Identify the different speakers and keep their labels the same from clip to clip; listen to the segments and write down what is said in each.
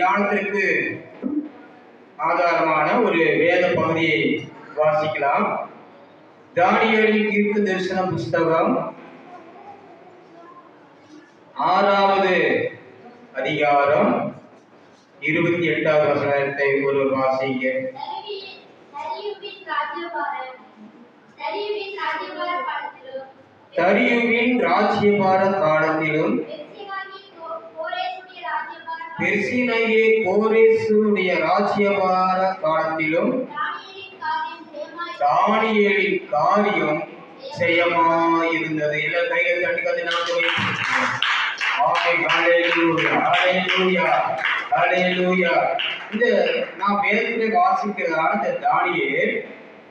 Speaker 1: தியானத்திற்கு ஆதாரமான ஒரு வேத பகுதியை வாசிக்கலாம். தானியேலின் தீர்க்க தரிசன புஸ்தகம் 6வது அதிகாரம் 28வது வசனத்தை ஒருவர் வாசிங்க. தரியுவின் ராஜ்யபார காலத்திலும் பெர்சினாகிய கோரேசுடைய ராஜ்யபார காலத்திலும் தானியேலின் காரியம் ஜெயமாயிருந்தது. எல்லா கையை தட்டி கத்தி இந்த நான் வேதத்திலே வாசிக்கிறதான இந்த தானியேல்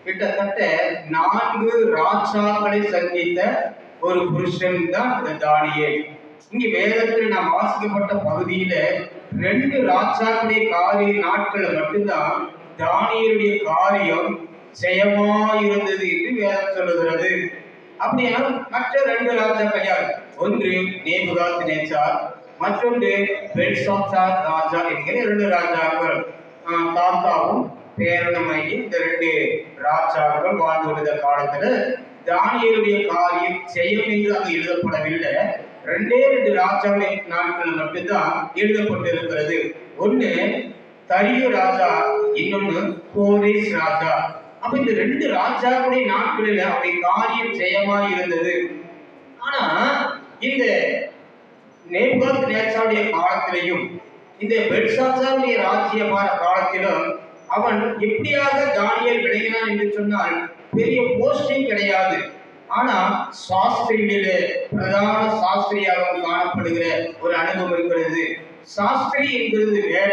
Speaker 1: கிட்டத்தட்ட 4 ராஜாக்களை சந்தித்த ஒரு புருஷன் தான் இந்த தானியேல். இங்க வேதத்தில் நாம் வாசிக்கப்பட்ட பகுதியில 2 ராஜாக்களுடைய காரிய நாட்கள் மட்டும்தான் தானியேலுடைய காரியம் ஜெயமாயிருந்தது என்று வேதம் சொல்லுகிறது. அப்படின்னா மற்ற 2 ராஜாக்கள் யார்? ஒன்று நேபுகாத்நேச்சார், மற்றொன்று பெல்ஷாத்சார் ராஜா என்கிற 2 ராஜாக்கள். தாத்தாவும் பேரனுமாகி இந்த 2 ராஜாக்கள் வாழ்ந்து வருகிற காலத்துல தானியேலுடைய காரியம் ஜெயம் என்று அங்கு எழுதப்படவில்லை. 2 ராஜாவுடைய நாட்கள் மட்டும்தான் எழுதப்பட்டிருக்கிறது. ஒண்ணு தரியு ராஜா, இன்னொன்னு கோரேஸ் ராஜா. அப்ப இந்த 2 ராஜாவுடைய நாட்களில் அவருடைய காரியம் ஜெயமாய் இருந்தது. ஆனா இந்த நேபுகாத்நேச்சாருடைய காலத்திலையும் இந்த பெல்ஷாத்சாருடைய ராஜ்யபார காலத்திலும் அவன் எப்படியாக தானியேல் விளங்கினான் என்று சொன்னால் பெரிய போஸ்டிங் கிடையாது. ஆனா சாஸ்திரியிலே பிரதான சாஸ்திரியாக காணப்படுகிற ஒரு அனுபவம் இருக்கிறது. சாஸ்திரி என்கிறது வேற,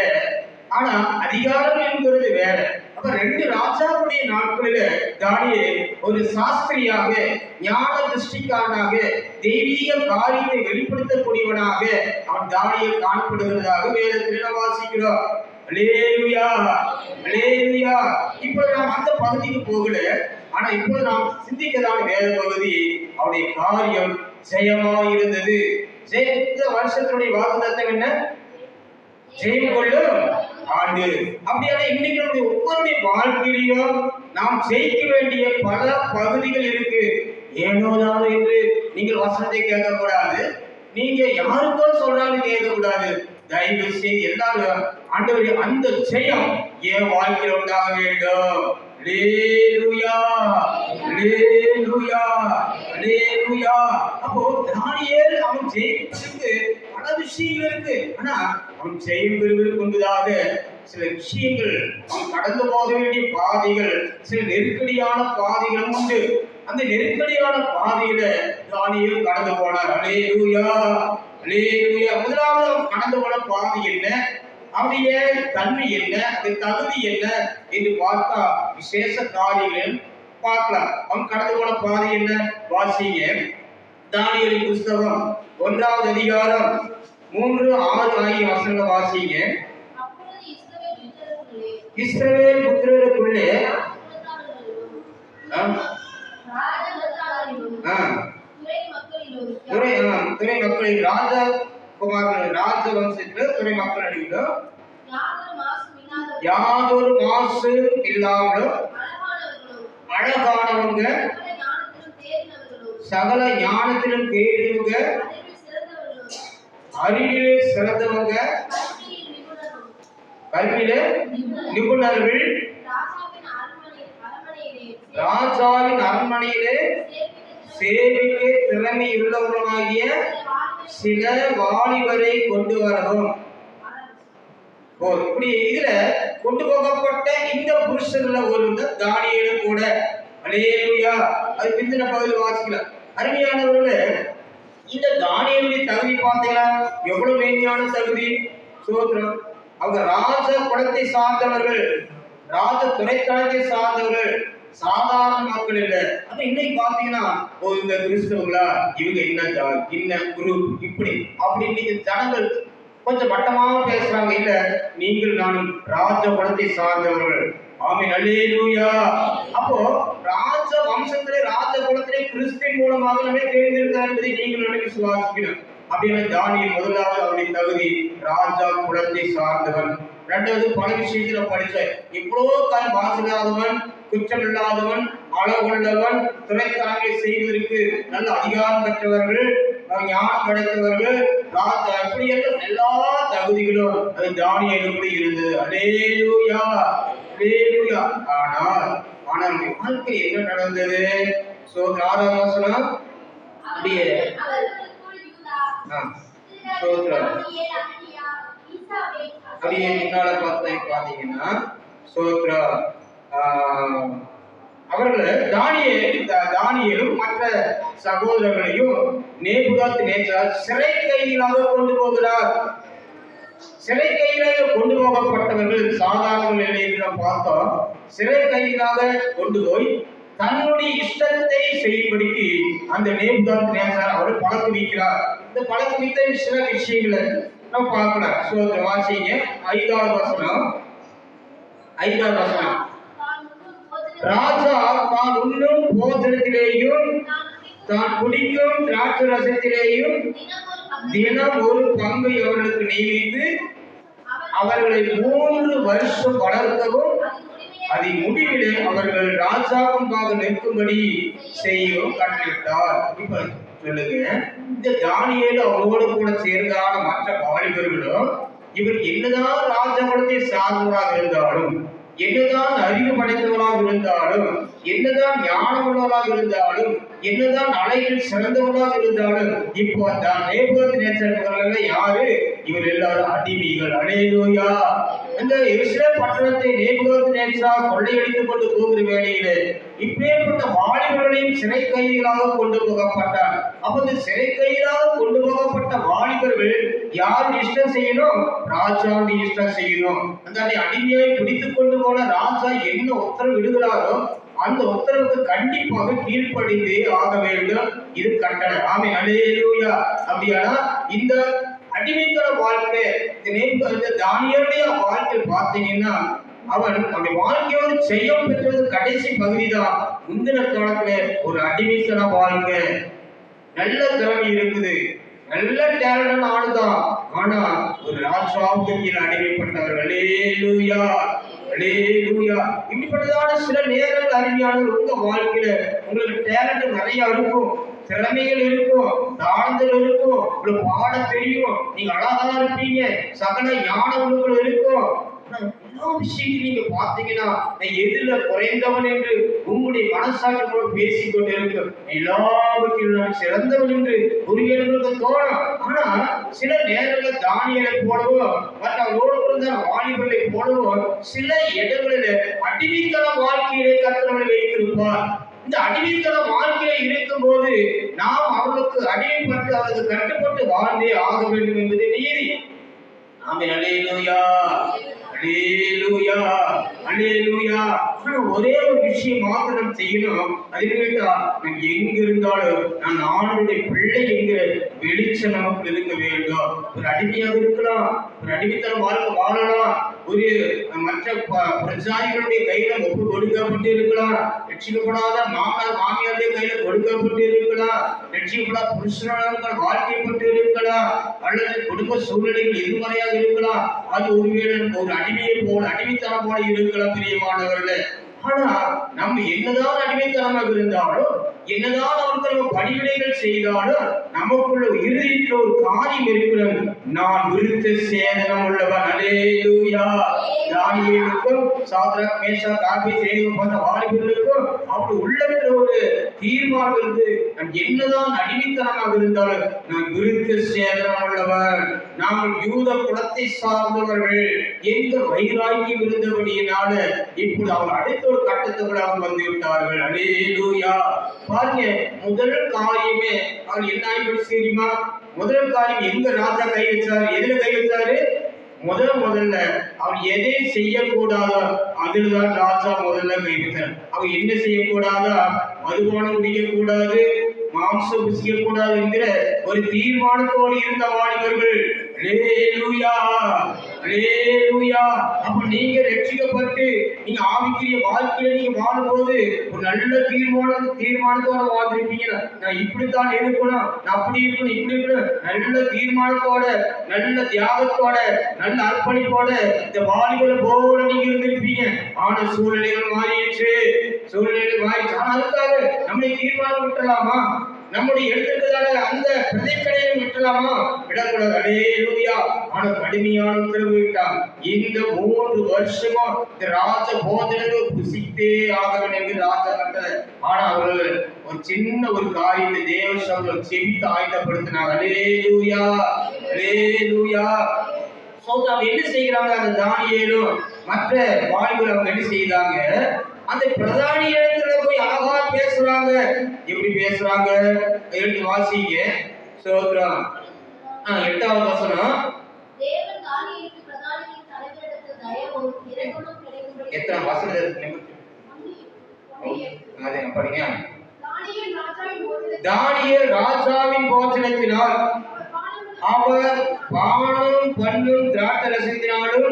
Speaker 1: ஆனா அதிகாரம் என்கிறது வேற. அப்ப 2 ராஜாவுடைய நாட்களில தானியேல் ஒரு சாஸ்திரியாக, ஞான திருஷ்டிக்காரனாக, தெய்வீக காரியத்தை வெளிப்படுத்தக்கூடியவனாக அவன் தானியேல் காணப்படுகிறதாக வேதத்தில் நாம் வாசிக்கிறோம். அல்லேலூயா, அல்லேலூயா. இப்பொழுது நாம் அந்த பகுதிக்கு போகல. ஆனா இப்போது நாம் சிந்திக்கதான வேத பகுதி அவருடைய காரியம் ஜெயமாயிருந்தது. இந்த வருஷத்தினுடைய வாக்குத்தத்தம் என்ன? ஜெயம் கொள்ளும் ஆண்டு. அப்படியான இன்னைக்கு நம்முடைய ஒவ்வொருடைய வாழ்க்கையிலும் நாம் ஜெயிக்க வேண்டிய பல பகுதிகள் இருக்கு. ஏனோதான் என்று நீங்கள் வசனத்தை கேட்கக்கூடாது, நீங்க யாருக்கோ சொல்றாலும் கேட்கக்கூடாது. தயவு செய்து எல்லாரும் ஆண்டவரே அந்த ஜெயம் என் வாழ்க்கையில் உண்டாக வேண்டும். அல்லேலூயா, அல்லேலூயா, அல்லேலூயா. அப்போ தானியேல் அவன் ஜெயிப்பதற்கு பல விஷயங்கள் இருக்கு. ஆனா அவன் ஜெயம் பெறுவதற்கு முன்பதாக சில விஷயங்கள், அவன் கடந்து போக வேண்டிய பாதைகள், சில நெருக்கடியான பாதைகளும் உண்டு. அந்த நெருக்கடியான பாதையில தானியேல் கடந்து போனார். அல்லேலூயா, அல்லேலூயா. முதலாவது அவன் கடந்து போன பாதை என்ன, அவனுடைய தன்மை என்ன, அது தகுதி என்ன என்று பார்த்தா விசேஷ காரியங்கள் பார்க்கலாம். அவன் கடந்து போன பாதை என்ன? வாசிங்க. தானியேலின் புஸ்தகம் 1வது அதிகாரம் 3, 6 ஆகிய வசனங்களை வாசிங்க. இஸ்ரவேல் புத்திரருக்குள்ளே துறை மக்களில் ராஜா குமாரர்கள், ராஜ வம்சத்தில் துறை மக்கள் அடிவிலும் யாதொரு மாசு இல்லாமலும் அழகானவங்க, சகல ஞானத்திலும் தேடியவங்க, அறிவிலே சிறந்தவங்க, கல்வியிலே நிபுணர்கள், ராஜாவின் அரண்மனையிலே சேவைக்கு திறமை உள்ளவர்களாகிய சில வாலிபரை கொண்டு வரவும். இப்படி இதுல கொண்டு போகப்பட்ட இந்த புருஷன்ல ஒரு தானியேலும் கூட. அல்லேலூயா. அது பிந்தின பகுதியில் வாசிக்கலாம். அருமையானவர்களே, இந்த தானியேலுடைய தகுதி பார்த்தீங்களா? எவ்வளவு மேன்மையான தகுதி. சோத்திரம். அவங்க ராஜ குலத்தை சார்ந்தவர்கள், ராஜ துணைத்தனத்தை சார்ந்தவர்கள், சாதாரண மக்கள் இல்லை. ஆனா இன்னைக்கு பாத்தீங்கன்னா இந்த கிறிஸ்தவங்களா, இவங்க இன்ன குரூப் இப்படி அப்படின்னு ஜனங்கள் கொஞ்சம் மட்டமாக பேசுறாங்க. இல்ல, நீங்கள் நானும் ராஜ குலத்தை சார்ந்தவர்கள். ஆமென், அல்லேலூயா. அப்போ ராஜ வம்சத்திலே, ராஜ குலத்திலே கிறிஸ்துவின் மூலமாக நம்மை தேர்ந்தெடுத்தார் என்பதை நீங்கள் விசுவாசிக்கணும். அப்படின்னு தானியேல் முதலாவது அவருடைய தகுதி ராஜா குலத்தை சார்ந்தவன். ரெண்டாவது பல விஷயத்துல படிச்ச இவ்வளோ கால் வாசிடாதவன், குற்றமில்லாதவன், அளவுள்ளவன், துறைக்காரங்களை செய்வதற்கு நல்ல அதிகாரம் பெற்றவர்கள், ஞானம் படைத்தவர்கள், ராஜா அப்படியெல்லாம் எல்லா தகுதிகளும் அது தானியேலுக்குள்ள இருந்தது. அல்லேலூயா அல்லேலூயா. ஆனால் வாழ்க்கை என்ன நடந்தது? ஆறாம் வசனம் அப்படியே அப்படியே முன்னால பாத்தீங்கன்னா அவர்கள் தானியேலும் மற்ற சகோதரர்களையும் நேபுகாத்நேச்சார் சிறை கைதிகளாக கொண்டு போகிறார். சிறை கைதிகளாக கொண்டு போகப்பட்டவர்கள் சாதாரண நிலையில் பார்த்தோம். சிறை கைதிகளாக கொண்டு போய் தன்னுடைய இஷ்டத்தை செய்யும்படிக்கு அந்த நேபுகாத்நேச்சார் அவர் பழக்க வைக்கிறார். இந்த பழக்க வைத்த சில விஷயங்களை நம்ம பார்க்கலாம். வாசிங்க 5வது வசனம். ராஜா தான் உண்ணும் போஜனத்திலேயும் தான் குடிக்கும் திராட்சை ரசத்திலேயும் தினம் ஒரு பங்கை அவர்களுக்கு நியமித்து அவர்களை 3 வருஷம் வளர்க்கவும் அதன் முடிவிலே அவர்கள் ராஜா முன்பாக நிற்கும்படி செய்யவும் கட்டளையிட்டார். இப்ப சொல்லுங்க, இந்த தானியேல் அவரோடு கூட சேர்ந்தான மற்ற வாலிபர்களும் இவர் என்னதான் ராஜகுலத்தை சார்ந்தவராக இருந்தாலும், என்னதான் அறிவு படைத்தவராக இருந்தாலும், என்னதான் ஞானம் உள்ளவராக இருந்தாலும், என்னதான் அலைகள் சிறந்தவராக இருந்தாலும், இப்போ தான் நேபுகாத்நேச்சார் யாரு? இவர் எல்லாரும் அடிமைகள். அல்லேலூயா. இந்த எருசலேம் பட்டணத்தை நேபுகாத்நேச்சார் கொள்ளையடித்துக் கொண்டு போகிற வேளையிலே இப்பேற்பட்ட வாலிபர்களையும் சிறை கைதிகளாக கொண்டு போகப்பட்டார். அப்ப இந்த சிறை கைதிகளாக கொண்டு போகப்பட்ட வாலிபர்கள் யார் இஷ்டம் செய்யணும்? ராஜாவுடைய இஷ்டம் செய்யணும். அந்த அடிமையை பிடித்துக் கொண்டு போன ராஜா என்ன உத்தரவு விடுகிறாரோ அந்த உத்தரவுக்கு கண்டிப்பாக கீழ்ப்படிந்தே ஆக வேண்டும். இது கட்டளை. ஆமென். அல்லேலூயா. அப்படியானா இந்த அடிமைத்தன வாழ்க்கை, இந்த தானியேலுடைய வாழ்க்கை பார்த்தீங்கன்னா அவன் அப்படி வாழ்க்கையோடு செய்யம் பெற்றது கடைசி பகுதி தான். முந்தின காலத்துல ஒரு அடிமைத்தன வாழ்க்கை, நல்ல திறமை இருக்குது, நல்ல டேலண்ட் ஆளுதான், ஆனா ஒரு ராஜாவுக்கு கீழே அடிமைப்பட்டவர். அல்லேலூயா அல்லேலூயா. இப்படிப்பட்டதான சில நேரங்கள் அருமையானவர் உங்க வாழ்க்கையில உங்களுக்கு டேலண்ட் நிறைய இருக்கும், திறமைகள் இருக்கும், தாழ்ந்தல் இருக்கும், உங்களுக்கு பாட தெரியும், நீங்க அழகா இருப்பீங்க, சகல ஞானம் இருக்கும். எல்லா விஷயத்தையும் நீங்க பாத்தீங்கன்னா எதுல குறைந்தவன் என்று உங்களுடைய மனசாட்சியோடு பேசிக் கொண்டு இருக்கும். எல்லாவற்றிலும் நான் சிறந்தவன் என்று உங்களுக்கு தோணும். ஆனா சில நேரங்களில் தானியேலை போலவோ மற்றவரோடு இருந்த வாலிபர்களை போலவோ சில இடங்களில அடிமைத்தன வாழ்க்கையிலே கர்த்தரை வைத்திருப்பார். இந்த அடிமைத்தன வாழ்க்கையில இருக்கும் போது நாம் அவர்களுக்கு அடிமைப்பட்டு அவர்களுக்கு கட்டுப்பட்டு வாழ்ந்தே ஆக வேண்டும் என்பது நீதி. ஆமென். அல்லேலூயா அல்லேலூயா அல்லேலூயா. ஒரே ஒரு விஷயம் மாத்திரம் செய்யணும். அது கேட்டா நம்ம எங்க இருந்தாலும் நான் ஆணுடைய பிள்ளை என்கிற வெளிச்சம் நமக்கு இருக்க வேண்டும். ஒரு அடிமையாக இருக்கலாம், ஒரு அடிமைத்தனம் வாழ்க்கை வாழலாம், ஒரு மற்ற பிரஜாதிகளுடைய கையில ஒப்பு கொடுக்கப்பட்டு இருக்கலாம், ரட்சிக்கப்படாத மாமனார் மாமியாருடைய கையில கொடுக்கப்பட்டு இருக்கலாம், ரட்சிக்கப்படாத புருஷனாக வாழ்க்கைப்பட்டு இருக்கலாம், அல்லது குடும்ப சூழ்நிலைகள் எதிர்மறையாக இருக்கலாம். அது ஒருவேளை ஒரு அடிமையை போல அடிமைத்தனம் போல இருக்கலாம் பிரியமானவர்களே. ஆனா நம்ம என்னதான் அடிமைத்தனமாக இருந்தாலும், என்னதான் அவருக்கு நம்ம பணிவிடைகள் செய்தாலும் நமக்குள்ள இறுதியில் ஒரு காரியம் இருக்கிறது. நான் விருத்த சேதனம் உள்ளவன். அல்லேலூயா. தானியேலுக்கும் சாத்ராக் மேஷாக் ஆபேத்நேகோ போன்ற வாலிபர்களுக்கும் அப்படி உள்ளத்தில் ஒரு தீர்மானம் இருந்து, நான் என்னதான் அடிமைத்தனமாக இருந்தாலும் நான் விருத்த சேதனம் உள்ளவன், நாங்கள் யூத குலத்தை சார்ந்தவர்கள் எந்த வைராக்கியம் இருந்தபடியினால இப்படி அவர் அடுத்த ஒரு கட்டத்துக்குள்ள அவங்க வந்து விட்டார்கள். அல்லேலூயா. பாருங்க, முதல் காரியமே அவர் என்ன ஆயிடுச்சு தெரியுமா? முதல் காரியம் எங்க ராஜா கை வச்சாரு? எதுல கை வச்சாரு? முதல்ல அவர் எதை செய்யக்கூடாதோ அதுலதான் ராஜா முதல்ல கை வச்சார். அவர் என்ன செய்யக்கூடாதா? மதுபானம் குடிக்கக்கூடாது, மாம்சம் புசிக்கக்கூடாது என்கிற ஒரு தீர்மானத்தோடு இருந்த வாலிபர்கள். அல்லேலூயா அல்லேலூயா அல்லேலூயா. அப்ப நீங்க ரட்சிக்கப்பட்டு நீங்க ஆவிக்குரிய வாழ்க்கையில நீங்க வாழும்போது ஒரு நல்ல தீர்மானத்தோட வாழ்ந்திருப்பீங்க. நான் இப்படித்தான் இருக்கணும், நான் அப்படி இருக்கணும், இப்படி இருக்கணும், நல்ல தீர்மானத்தோட, நல்ல தியாகத்தோட, நல்ல அர்ப்பணிப்போட இந்த வாலிபல போல நீங்க இருந்திருப்பீங்க. ஆனா சூழ்நிலைகள் மாறிடுச்சு, சூழ்நிலைகள் மாறிடுச்சு. ஆனா அதுக்காக நம்முடைய தீர்மானம் விட்டுலாமா? நம்முடைய எடுத்துக்கிறதால அந்த பிரதிக்கடையை விட்டுலாமா? விடக்கூடாது. அல்லேலூயா. ஆனா கடுமையான உத்தரவு விட்டான். இந்த 3 வருஷமும் இந்த ராஜ போஜனத்தை புசித்தே ஆகணும் என்று ராஜா கட்டளை. ஆனா அவர்கள் ஒரு சின்ன ஒரு காரியத்தை தேவ சமூகம் செவித்து ஆயத்தப்படுத்தினாங்க. அல்லேலூயா, அல்லேலூயா. அவங்க என்ன செய்கிறாங்க? அந்த தானியேலும் மற்ற வாலிபர் அவங்க என்ன செய்தாங்க? அந்த பிரதானி இடத்துல போய் அழகா பேசுறாங்க. எப்படி பேசுறாங்க? எடுத்து வாசிங்க. சோத்ரம் 8வது வசனம்.
Speaker 2: தேவன் தானியேலுக்கு பிரதானியின் தலைவரிடத்தில் தயவும் இரக்கமும் கிடைக்கும்படி
Speaker 1: எத்தனை வசனம் இருக்கு? அதே படிங்க. தானியேல் ராஜாவின் போஜனத்தினால் அவர் பானம் பண்ணும் திராட்சரசத்தினாலும்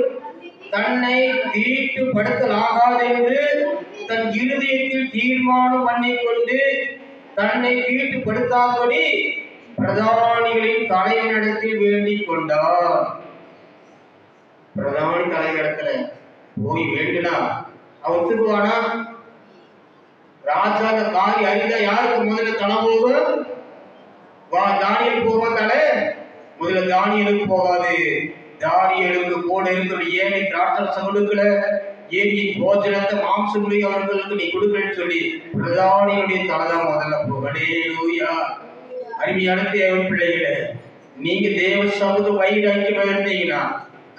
Speaker 1: தன்னை தீட்டுப்படுத்தலாகாது என்று தன் இருதயத்தில் தீர்மானம் பண்ணிக்கொண்டு தன்னை தீட்டுப்படுத்தாதபடி பிரதானிகளின் தலைவனிடத்தில் வேண்டிக் கொண்டார். பிரதானி தலைவரிடத்துல போய் வேண்டுனா அவர் திருவானா? ராஜா அந்த காரி அறிந்தா யாருக்கு முதல்ல தலை போகும்? தானியல் போக தலை முதல்ல தானியலுக்கு போகாது. தானியலுக்கு கூட இருக்கிற ஏழை திராட்சரசம் கொடுக்கல, ஏனியின் போஜனத்தை மாம்சமுடைய அவர்களுக்கு நீ கொடுக்கலன்னு சொல்லி பிரதானியுடைய தலைதான் முதல்ல போக. அல்லேலூயா. அருமையான தேவ பிள்ளைகளே, நீங்க தேவ சமூக வைராக்கியம் இருந்தீங்கன்னா,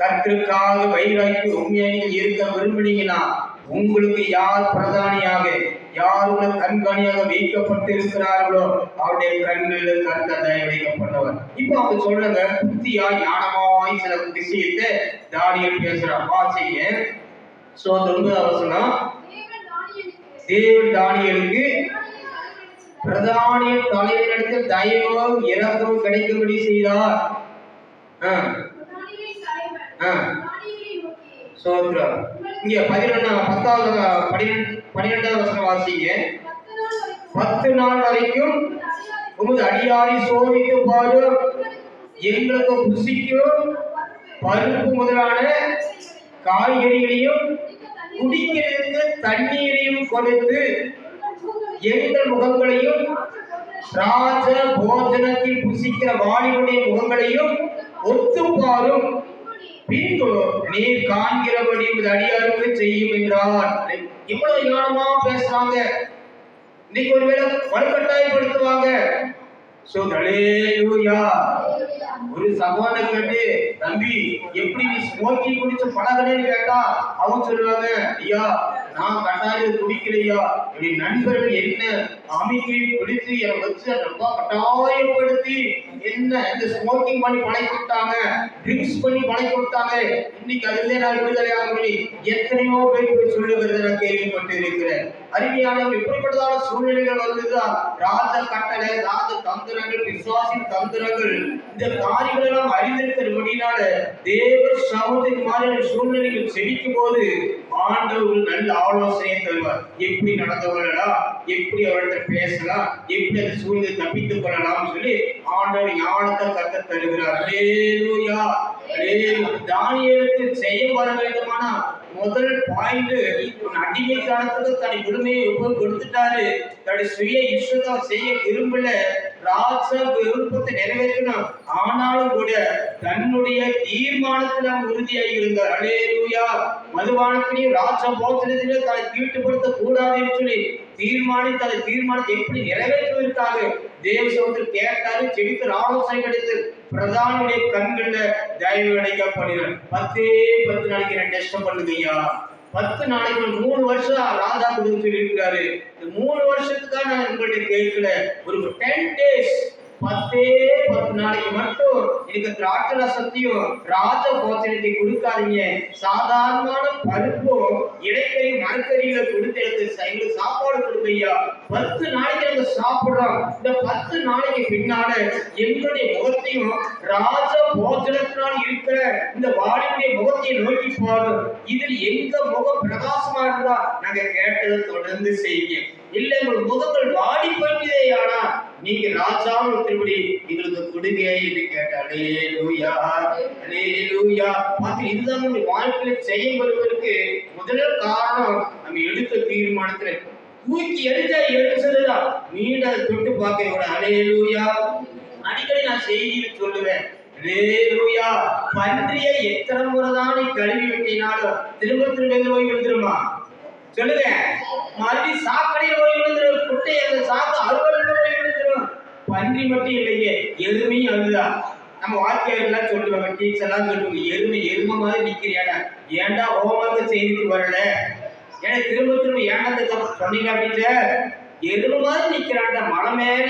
Speaker 1: கர்த்தருக்காக வைராக்கியம் உண்மையா நீங்க இருக்க விரும்பினீங்கன்னா, உங்களுக்கு யார் பிரதானியாக, யார் உள்ள கண்காணியாக வைக்கப்பட்டு இருக்கிறார்களோ அவருடைய கண்களில் கர்த்தர் தயவு வைக்கப்பட்டவர். இப்போ அவங்க சொல்றாங்க, புத்தியா ஞானமாய் சில விஷயத்தை தானியேல் பேசுறான். வாசிங்க. 9வது வசனம். தேவன் தானியேலுக்கு பிரதானிய தலைவரிடத்தில் தயவும் இரக்கமும் கிடைக்கும்படி செய்தார். சோத்ரம். இங்க 12வது வசனம் வாசிங்க. 10 நாள் வரைக்கும் உமது அடியாரை சோதித்து பாரும், எங்களுக்கு புசிக்கும் பருப்பு முதலான காய்கறிகளையும் குடிக்கிறதுக்கு தண்ணீரையும் கொடுத்து எங்கள் முகங்களையும் ராஜ போஜனத்தில் புசிக்கிற வாலிபுடைய முகங்களையும் ஒத்து பாரும், பின்பு நீர் காண்கிறபடி அடியாருக்கு செய்யும் என்றார். இவ்வளவு ஞானமா பேசுறாங்க. இன்னைக்கு ஒருவேளை வலுக்கட்டாயப்படுத்துவாங்க. ஒரு சகோதரன் கேட்டு, தம்பி எப்படி நீ ஸ்மோக்கிங் குடிச்சு பழகலன்னு கேட்டா அவங்க சொல்லுவாங்க, ஐயா நான் கட்டாயம் குடிக்கலையா. இப்படி நண்பர்கள் என்ன அமைக்கி பிடித்து என்னை வச்சு ரொம்ப கட்டாயப்படுத்தி என்ன இந்த ஸ்மோக்கிங் பண்ணி பழக்கிவிட்டாங்க, ட்ரிங்க்ஸ் பண்ணி பழக்கிவிட்டாங்க. இன்னைக்கு அதுல நான் விடுதலையாக எத்தனையோ பேர் சொல்லுகிறத நான் கேள்விப்பட்டு இருக்கிறேன். அருமையானவர், இப்படிப்பட்டதான சூழ்நிலைகள் வந்துதான் ராஜ கட்டளை, ராஜ தந்திரங்கள், விசுவாசின் தந்திரங்கள், இந்த காரியங்கள் எல்லாம் அறிந்திருக்கிறபடினால தேவ சமூகத்தின் மாதிரியான சூழ்நிலைகள் செழிக்கும் போது ஆண்டவர் ஒரு நல்ல ஆலோசனையை தருவார். எப்படி நடந்து கொள்ளலாம், எப்படி அவர்கிட்ட பேசலாம், எப்படி அந்த சூழ்நிலை தப்பித்துக் கொள்ளலாம் சொல்லி ஆண்டவர் ஞானத்தை கற்று தருகிறார். அல்லேலூயா. தானியேலுக்கு செய்ய வர வேண்டுமானா முதல் பாயிண்ட், அடிமைத்தனத்துக்கு தன்னை விடுமையை கொடுத்துட்டாரு. தன்னுடைய சுய இஷ்டத்தை செய்ய விரும்பல, ராஜ விருப்பத்தை நிறைவேற்றணும். ஆனாலும் கூட தன்னுடைய தீர்மானத்தில் அவன் உறுதியாக இருந்தார். அல்லேலூயா. மதுபானத்திலையும் ராஜ போஜனத்திலே தன்னை தீட்டுப்படுத்த கூடாதுன்னு சொல்லி தீர்மானித்து அந்த தீர்மானத்தை எப்படி நிறைவேற்றுவதற்காக தேவ சமூகத்தில் கேட்டாரு. செடித்து ஆலோசனை கிடைத்து பிரதானுடைய கண்கள்ல தயவு கிடைக்கப்படுகிறார். 10 நாளைக்கு 2 டெஸ்ட் பண்ணுங்க ஐயா. 10 நாளைக்கு 3 வருஷம் ராஜா கொடுத்து சொல்லி இருக்கிறாரு. இந்த 3 வருஷத்துக்காக நான் உங்கள்கிட்ட கேட்கல. ஒரு 10 days 10 நாளைக்கு மட்டும் எனக்கு திராட்சை ரசத்தையும் ராஜ போஜனத்தை கொடுக்காதீங்க. சாதாரணமான பருப்பும் இடைக்கறி மரக்கறியில கொடுத்து எங்களுக்கு சாப்பாடு கொடுங்கய்யா. 10 நாளைக்கு நாங்க சாப்பிடுறோம். இந்த 10 நாளைக்கு பின்னால எங்களுடைய முகத்தையும் ராஜ போஜனத்தினால் இருக்கிற இந்த வாலிபுடைய முகத்தை நோக்கி பாருங்க. இதில் எங்க முகம் பிரகாசமா இருந்தா நாங்க கேட்டதை தொடர்ந்து செய்யுங்க. இல்ல உங்கள் முகங்கள் வாடி போயிட்டே ஆனா நீங்க ராஜாவின் திருப்படி எங்களுக்கு கொடுங்க என்று கேட்டாலே லூயா அல்லேலூயா. பார்த்து இதுதான் நம்முடைய வாழ்க்கையில செய்யப்படுவதற்கு முதல் காரணம் நம்ம எடுத்த தீர்மானத்துல தூக்கி எடுத்ததுதான் மீண்டும் தொட்டு பார்க்க கூட அல்லேலூயா. அடிக்கடி நான் செய்தியில் சொல்லுவேன், அல்லேலூயா. பன்றியை எத்தனை முறைதான் நீ கழுவி விட்டினாலும் திரும்ப திரும்ப நோய் விழுந்துருமா சொல்லுங்க? மறுபடியும் சாக்கடையில் நோய் விழுந்துரும், குட்டை அந்த சாக்கு அறுவடை நோய் விழுந்துரும். பன்றி மட்டும் இல்லையே, எருமையும் அதுதான். நம்ம வாக்கியெல்லாம் சொல்லுவாங்க, டீச்சர் எல்லாம் சொல்லுவாங்க, எருமை மாதிரி நிக்கிறியாடா, ஏன்டா ஹோம்ஒர்க் செய்துட்டு வரல, ஏன்னா திரும்ப திரும்ப ஏண்டா சொன்னீங்க டீச்சர், எருமை மாதிரி நிக்கிறான்டா, மலை மேல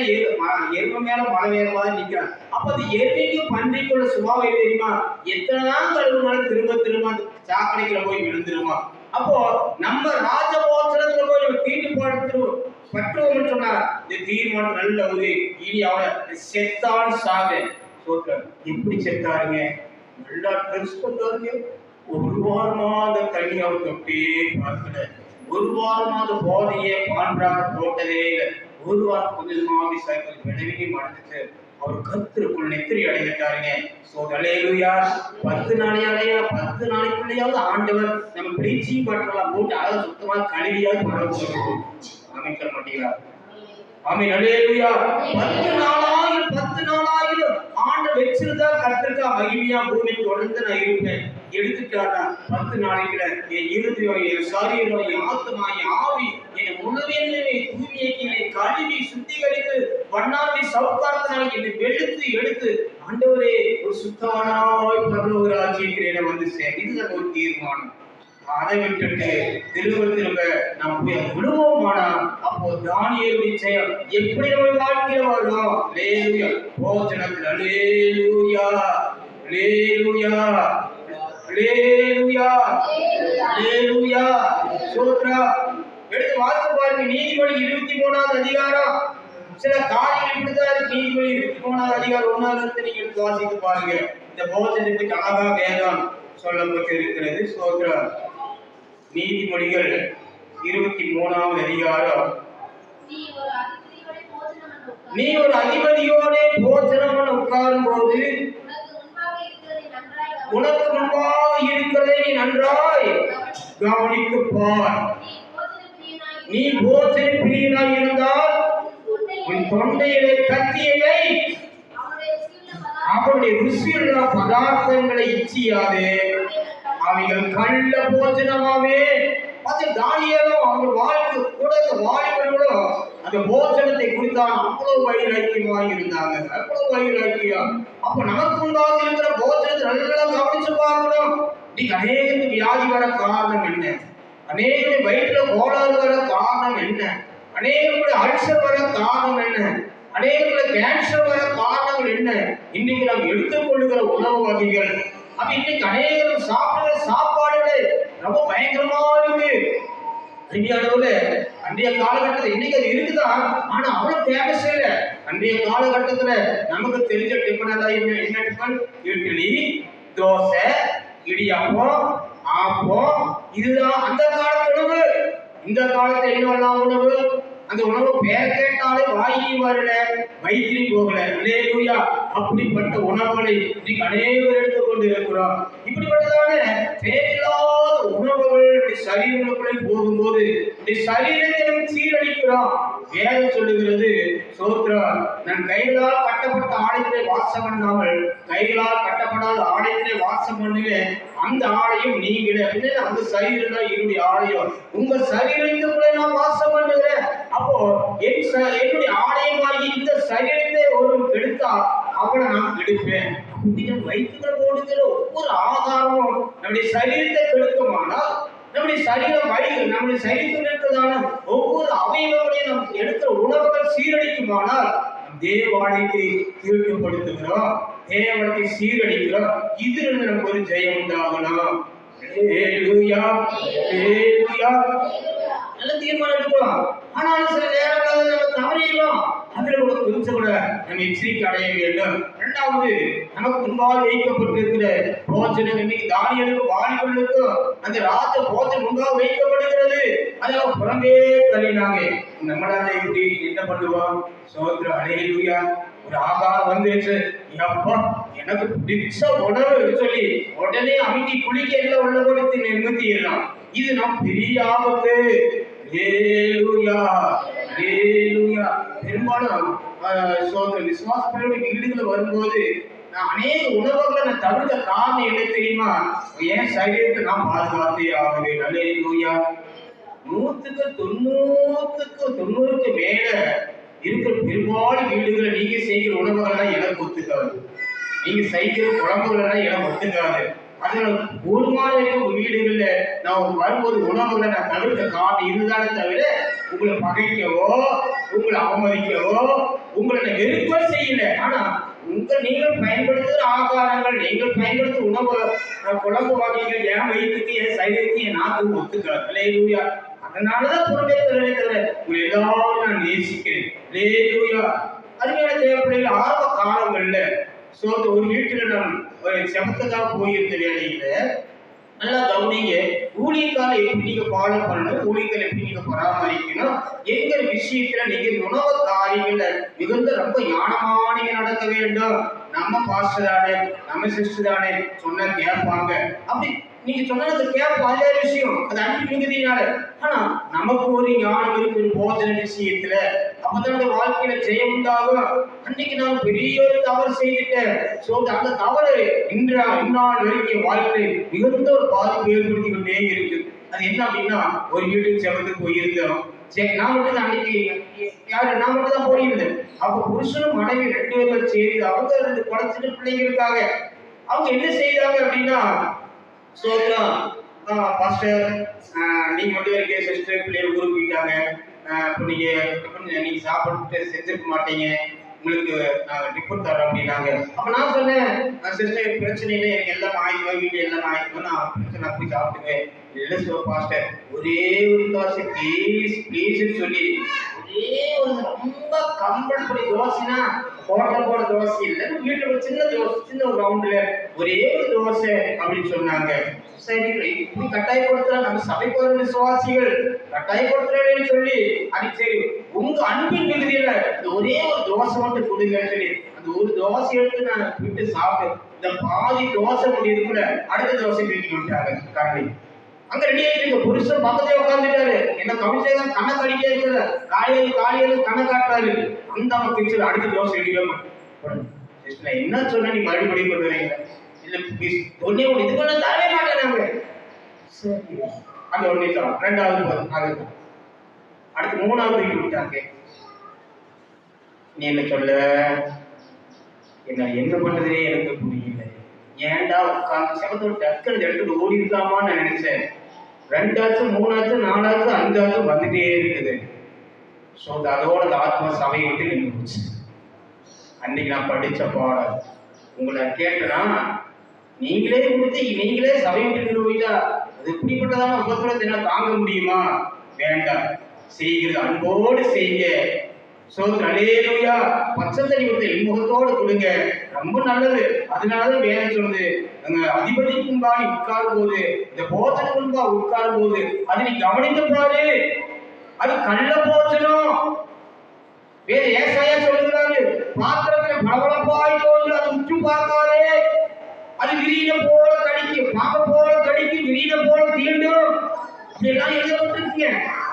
Speaker 1: எருமை மேல மலை வேற மாதிரி நிக்கிறான். அப்ப அது எருமைக்கும் பன்றிக்குள்ள சுபாவம் தெரியுமா? எத்தனை கழுவுனாலும் திரும்ப திரும்ப அந்த சாக்கடைக்குள்ள போய் விழுந்துருமா? அப்போ நம்ம ராஜபோசனத்துல போய் நம்ம தீட்டு பற்றுவோம்னு சொன்னா இந்த தீர்மானம் நல்ல ஒரு இனி அவனை செத்தான் சாக சோத்திரம். எப்படி செத்தாருங்க? நல்லா ட்ரெஸ் பண்ணாருங்க. ஒரு வாரமாத தண்ணி அவர் தொட்டே பார்க்கல, ஒரு வாரமாத போதையே பான்றாக போட்டதே இல்லை. ஒரு வாரம் கொஞ்சமாக சைக்கிள் விளைவி மறந்துட்டு அவர் கத்திற்குள் நெத்திரி அடைஞ்சிட்டாருங்க. அல்லேலூயா. 10 நாளைக்குள்ளேயாவது ஆண்டவர் நம்ம பிரீச்சிங் பண்றலாம் போட்டு அதை சுத்தமா கழுவியாவது பரவ அமைக்க மாட்டீங்களா? ஆமென் அல்லேலூயா. 10 நாளாயிலும் ஆண்டவர் வச்சிருந்தா கர்த்தருக்கு மகிமையா பூமி தொடர்ந்து நான் இருப்பேன். எடுத்துட்டாட்டா 10 நாளைக்குள்ள என் இருதயம், என் சரீரம், என் ஆத்மா, என் ஆவி, என் முழுமையை தூய்மையை கழுவி சுத்திகரித்து வண்ணாமை சவுக்காரத்தினால என்னை எடுத்து ஆண்டவரே ஒரு சுத்தமானாய் பரலோக ராஜ்யத்திலே வந்து சேர். இதுதான் ஒரு தீர்மானம். அதை விட்டுட்டு திரும்ப நாம் போய் விடுவோமானா அப்போ தானியேலுடைய செயல் எப்படி நம்ம வாழ்க்கையில வரும்? அல்லேலூயா. போஜனத்தில் அல்லேலூயா அல்லேலூயா அல்லேலூயா அல்லேலூயா. சோத்ரா எடுத்து வாசித்து பாருங்க. நீதிமொழி 23வது அதிகாரம் சில காரியங்கள் இப்படிதான் இருக்கு. நீதிமொழி 23வது அதிகாரம் 1வது இருந்து நீங்க எடுத்து வாசித்து பாருங்க. இந்த போஜனத்துக்கு அழகா வேதம் சொல்லப்பட்டு இருக்கிறது. சோத்ரா நீதிமொழிகள் 23வது அதிகாரம். நீ ஒரு அதிபதியோட போஜனம் உட்காரும் போது உனக்கு முன்பாக இருக்கிறதை நீ நன்றாய் கவனித்து பார். நீ போஜன பிரியனாய் இருந்தால் உன் தொண்டையிலே கத்தியை அவருடைய ருசியுள்ள பதார்த்தங்களை இச்சியாது, அவைகள் கள்ள போஜனமாவே. அது தானியேலும் அவங்க வாழ்க்கை கூட அந்த வாலிபர்களும் அந்த போஜனத்தை குறித்தான் அவ்வளவு வைராக்கியமாக இருந்தாங்க, அவ்வளவு வைராக்கியம். அப்ப நமக்கு முன்பாக இருக்கிற போஜனத்தை நல்லா கவனிச்சு பார்க்கணும். நீங்க அநேக வியாதி வர காரணம் என்ன? அநேக வயிற்றுல கோளாறு வர காரணம் என்ன? அநேக அல்சர் வர காரணம் என்ன? அநேக கேன்சர் வர காரணங்கள் என்ன? இன்னைக்கு நாம் எடுத்துக்கொள்ளுகிற உணவு வகைகள். அப்ப இன்னைக்கு அநேகம் சாப்பிடுற சாப்பாடுகள் ரொம்ப பயங்கரமா இருக்கு. இந்தியாவில் அன்றைய காலகட்டத்தில் இன்னைக்கு அது இருக்குதான், ஆனா அவ்வளவு ஃபேமஸ் இல்லை. அன்றைய காலகட்டத்துல நமக்கு தெரிஞ்ச டிஃபன் எல்லாம் என்ன டிஃபன்? இட்லி, தோசை, இடியாப்பம், ஆப்பம், இதுதான் அந்த காலத்து உணவு. இந்த காலத்துல என்னெல்லாம் உணவு? அந்த உணவு பேர் கேட்டாலே வாயிலையும் வரல, வயிற்றிலையும் போகல. அல்லேலூயா. அப்படிப்பட்ட உணவுகளை இன்னைக்கு அநேகர் எடுத்துக்கொண்டு இருக்கிறோம். இப்படிப்பட்டதான தேவையில்லாத உணவுகள் சரீரங்களுக்குள்ளே போகும்போது சரீரத்தை நம்ம சீரழிக்கிறோம். வேதம் சொல்லுகிறது, சோத்ரா, நான் கைகளால் கட்டப்பட்ட ஆடைகளை வாசம் பண்ணாமல் கைகளால் கட்டப்படாத ஆடைகளை வாசம் பண்ணுவேன், அந்த ஆடையும் நீங்களே அப்படின்னு. அந்த சரீரம் தான் என்னுடைய ஆடையும், உங்க சரீரத்துக்குள்ளே நான் வாசம் பண்ணுகிறேன். அப்போ என்னுடைய ஆடையமாகி இந்த சரீரத்தை ஒருவன் கெடுத்தா அவனை நான் கெடுப்பேன். வயிற்றுல போடுகிற ஒவ்வொரு ஆகாரமும் நம்முடைய சரீரத்தை கெடுக்குமானால், நம்முடைய சரீரம் நம்முடைய சரீரத்தில் இருக்கிறதான ஒவ்வொரு அவயவங்களையும் நாம் எடுக்கிற உணவுகள் சீரழிக்குமானால் தேவாலயத்தை தீர்க்கப்படுத்துகிறோம், தேவத்தை சீரழிக்கிறோம். இதில் நமக்கு ஒரு ஜெயம் உண்டாகலாம். நல்ல தீர்மானம் எடுக்கிறோம், ஆனாலும் சில நேரங்களில் நம்ம தவறிடுவோம். அதுல கூட கொஞ்சம் கூட நம்ம எச்சரிக்கை அடைய வேண்டும். இரண்டாவது, நமக்கு முன்பாக வைக்கப்பட்டிருக்கிற போஜனம் இன்னைக்கு தானியலுக்கு வாலிபர்களுக்கு அந்த ராஜ போஜனம் முன்பாக வைக்கப்படுகிறது. அதை புறம்பே தள்ளினாங்க. நம்மளால இப்படி என்ன பண்ணுவோம்? சோதர அலையிலுயா ஒரு ஆகாரம் வந்துருச்சு, எப்பா எனக்கு பிடிச்ச உணவு சொல்லி உடனே அமைதி குளிக்க எல்லாம் உள்ள கொடுத்து நிறுத்திடலாம். இது நம் பெரிய ஆபத்து. பெரும்பாலும் சோதர விசுவாசப்படைய வீடுகளை வரும்போது நான் அநேக உணவுகளை நான் தவிர்த்த காரணம் என்ன தெரியுமா? என் சரீரத்தை நான் பாதுகாத்தே ஆகவே. அல்லேலூயா. 100க்கு மேல இருக்கிற பெரும்பாலும் வீடுகளை நீங்க செய்கிற உணவுகள்லாம் எனக்கு ஒத்துக்காது. நீங்க செய்கிற குழம்புகள்லாம் எனக்கு ஒத்துக்காது. அதனால கூடுமான இருக்கும் வீடுகள்ல நான் வரும்போது உணவுகளை நான் தவிர்க்க காரணம் இதுதானே தவிர உங்களை பகைக்கவோ, உங்களை அவமதிக்கவோ, உங்களை நான் வெறுப்போ செய்யல. ஆனா நீங்கள் பயன்படுத்துகிற ஆகாரங்கள், நீங்கள் பயன்படுத்துகிற உணவு குழம்பு வகைகள் என் வயிற்றுக்கு, என் சரீரத்துக்கு, என் நாட்டுக்கு ஒத்துக்காது. அல்லேலூயா. அதனாலதான் புறமே தவிர உங்களை எல்லாரும் நான் நேசிக்கிறேன். அல்லேலூயா. அருமையான தேவைப்படையில ஆரம்ப காலங்கள்ல ஒரு வீட்டுல நான் ஒரு செமத்துக்காக போயிருந்த வேலையில நல்லா கவனிங்க. ஊழியக்கால எப்படி நீங்க ஃபாலோ பண்ணணும், ஊழியக்கால எப்படி நீங்க பராமரிக்கணும் என்கிற விஷயத்துல நீங்க உணவு காரியங்கள்ல மிகுந்த ரொம்ப ஞானமா நீங்க நடக்க வேண்டும். நம்ம பாஸ்டர் தானே, நம்ம சிஸ்டர் தானே சொன்னா கேட்பாங்க, அப்படி நீங்க சொன்னது கேட்போம், அதே விஷயம், அது அன்பு மிகுதினால. ஆனா நமக்கு ஒரு ஞானம் இருக்கு ஒரு போதனை விஷயத்துல, அப்பதான் வாழ்க்கையில ஜெயம் உண்டாகும். அன்னைக்கு நான் பெரிய ஒரு தவறு செய்துட்டேன். அந்த தவறு இந்நாள் வரைக்கும் வாழ்க்கையை மிகுந்த ஒரு பாதிப்பு ஏற்படுத்தி கொண்டே இருக்கு. அது என்ன அப்படின்னா, ஒரு வீட்டுக்கு செவத்துக்கு போயிருந்தோம். சரி, நான் மட்டும் அன்னைக்கு நான் மட்டும் தான் போயிருந்தேன். அப்ப புருஷனும் மனைவி 2 பேரும் சேர்ந்து அவங்க 2 குழந்தை பிள்ளைங்க இருக்காங்க. அவங்க என்ன செய்தாங்க அப்படின்னா, பாஸ்டர் நீங்க மட்டும் இருக்கே, சிஸ்டர் பிள்ளைகள் ஊருக்கு போயிட்டாங்க, இப்போ நீங்க சாப்பிட்டு செஞ்சிருக்க மாட்டீங்க, உங்களுக்கு நாங்கள் டிஃபன் தரோம் அப்படின்னாங்க. அப்போ நான் சொன்னேன், சிஸ்டர் பிரச்சனை இல்லை, எனக்கு எல்லாம் ஆயிடுவோம், வீட்டு எல்லாம் ஆயிடுவோம், நான் போய் சாப்பிட்டுவேன். இல்லை பாஸ்டர், ஒரே ஒரு தோசை ப்ளீஸ்ன்னு சொல்லி ஒரே ஒரு ரொம்ப கம்பல்படி தோசைனா ஹோட்டல் போட தோசை இல்லை, வீட்டில் ஒரு சின்ன தோசை, சின்ன ஒரு ரவுண்டுல ஒரே ஒரு தோசை அப்படின்னு சொன்னாங்க. சரி, இப்படி கட்டாயப்படுத்துறா நம்ம சபைக்கு வர விசுவாசிகள் கட்டாயப்படுத்துறேன்னு சொல்லி, அது சரி உங்க அன்பின் மிகுதியில இந்த ஒரே ஒரு தோசை மட்டும் கொடுங்கன்னு சொல்லி அந்த ஒரு தோசை எடுத்து நான் விட்டு சாப்பிட்டு இந்த பாதி தோசை முடியுதுக்குள்ள அடுத்த தோசை தூக்கி விட்டாங்க கரண்டி. அங்க ரெடி ஆயிட்டு புருஷன் பக்கத்தே உட்காந்துட்டாரு, என்ன கவிச்சேதான் கண்ணை கடிக்கே இருக்கிற காலையில கண்ணை காட்டுறாரு. அந்த அவன் கிச்சன் அடுத்த தோசை எடுக்க என்ன சொன்ன, நீ மறுபடியும் கொண்டு வரீங்க இல்ல ஒன்னே ஒன்று இது பண்ண தரவே மாட்டேனாங்க. அந்த ஒன்னே தான் ரெண்டாவது அடுத்து 3வது வீட்டு விட்டாங்க. நீ என்ன சொல்ல, என்ன பண்றதே எனக்கு புரியல. ஏன்டா உட்காந்து செவத்தோட டக்குன்னு எடுத்துட்டு ஓடி இருக்கலாமான்னு நான் நினைச்சேன். 2ஆச்சு 3ஆச்சு 4ஆச்சு 5ஆச்சு வந்துட்டே இருக்குது. அதோட ஆத்மா சபையை விட்டு நின்று போச்சு. அன்னைக்கு நான் படிச்ச பாடம் உங்களை கேட்டனா, நீங்களே கொடுத்து நீங்களே சபை விட்டு நின்று போயிட்டா அது இப்படிப்பட்டதான உபத்திரத்தை என்ன தாங்க முடியுமா? வேண்டாம், செய்கிறது அன்போடு செய்ய. அல்லேலூயா. பச்சை தண்ணி கொடுத்த இன்முகத்தோடு கொடுங்க, ரொம்ப நல்லது. அதனாலதான் வேலை சொல்லுது, அதிபதிக்கு முன்பா நீ உட்காரும் போது, இந்த போஜனுக்கு முன்பா உட்காரும் போது அதை நீ கவனித்து பாரு, அது கள்ள போஜனம். வேற ஏசாயா சொல்லுகிறாரு, பாத்திரத்துல பளபளப்பாய் தோன்று அதை உற்று பார்க்காதே, அது விரீன போல கடிக்கும், பாம்பு போல கடிக்கும், விரீன போல தீண்டும், இதெல்லாம் எழுதப்பட்டிருக்கீங்க.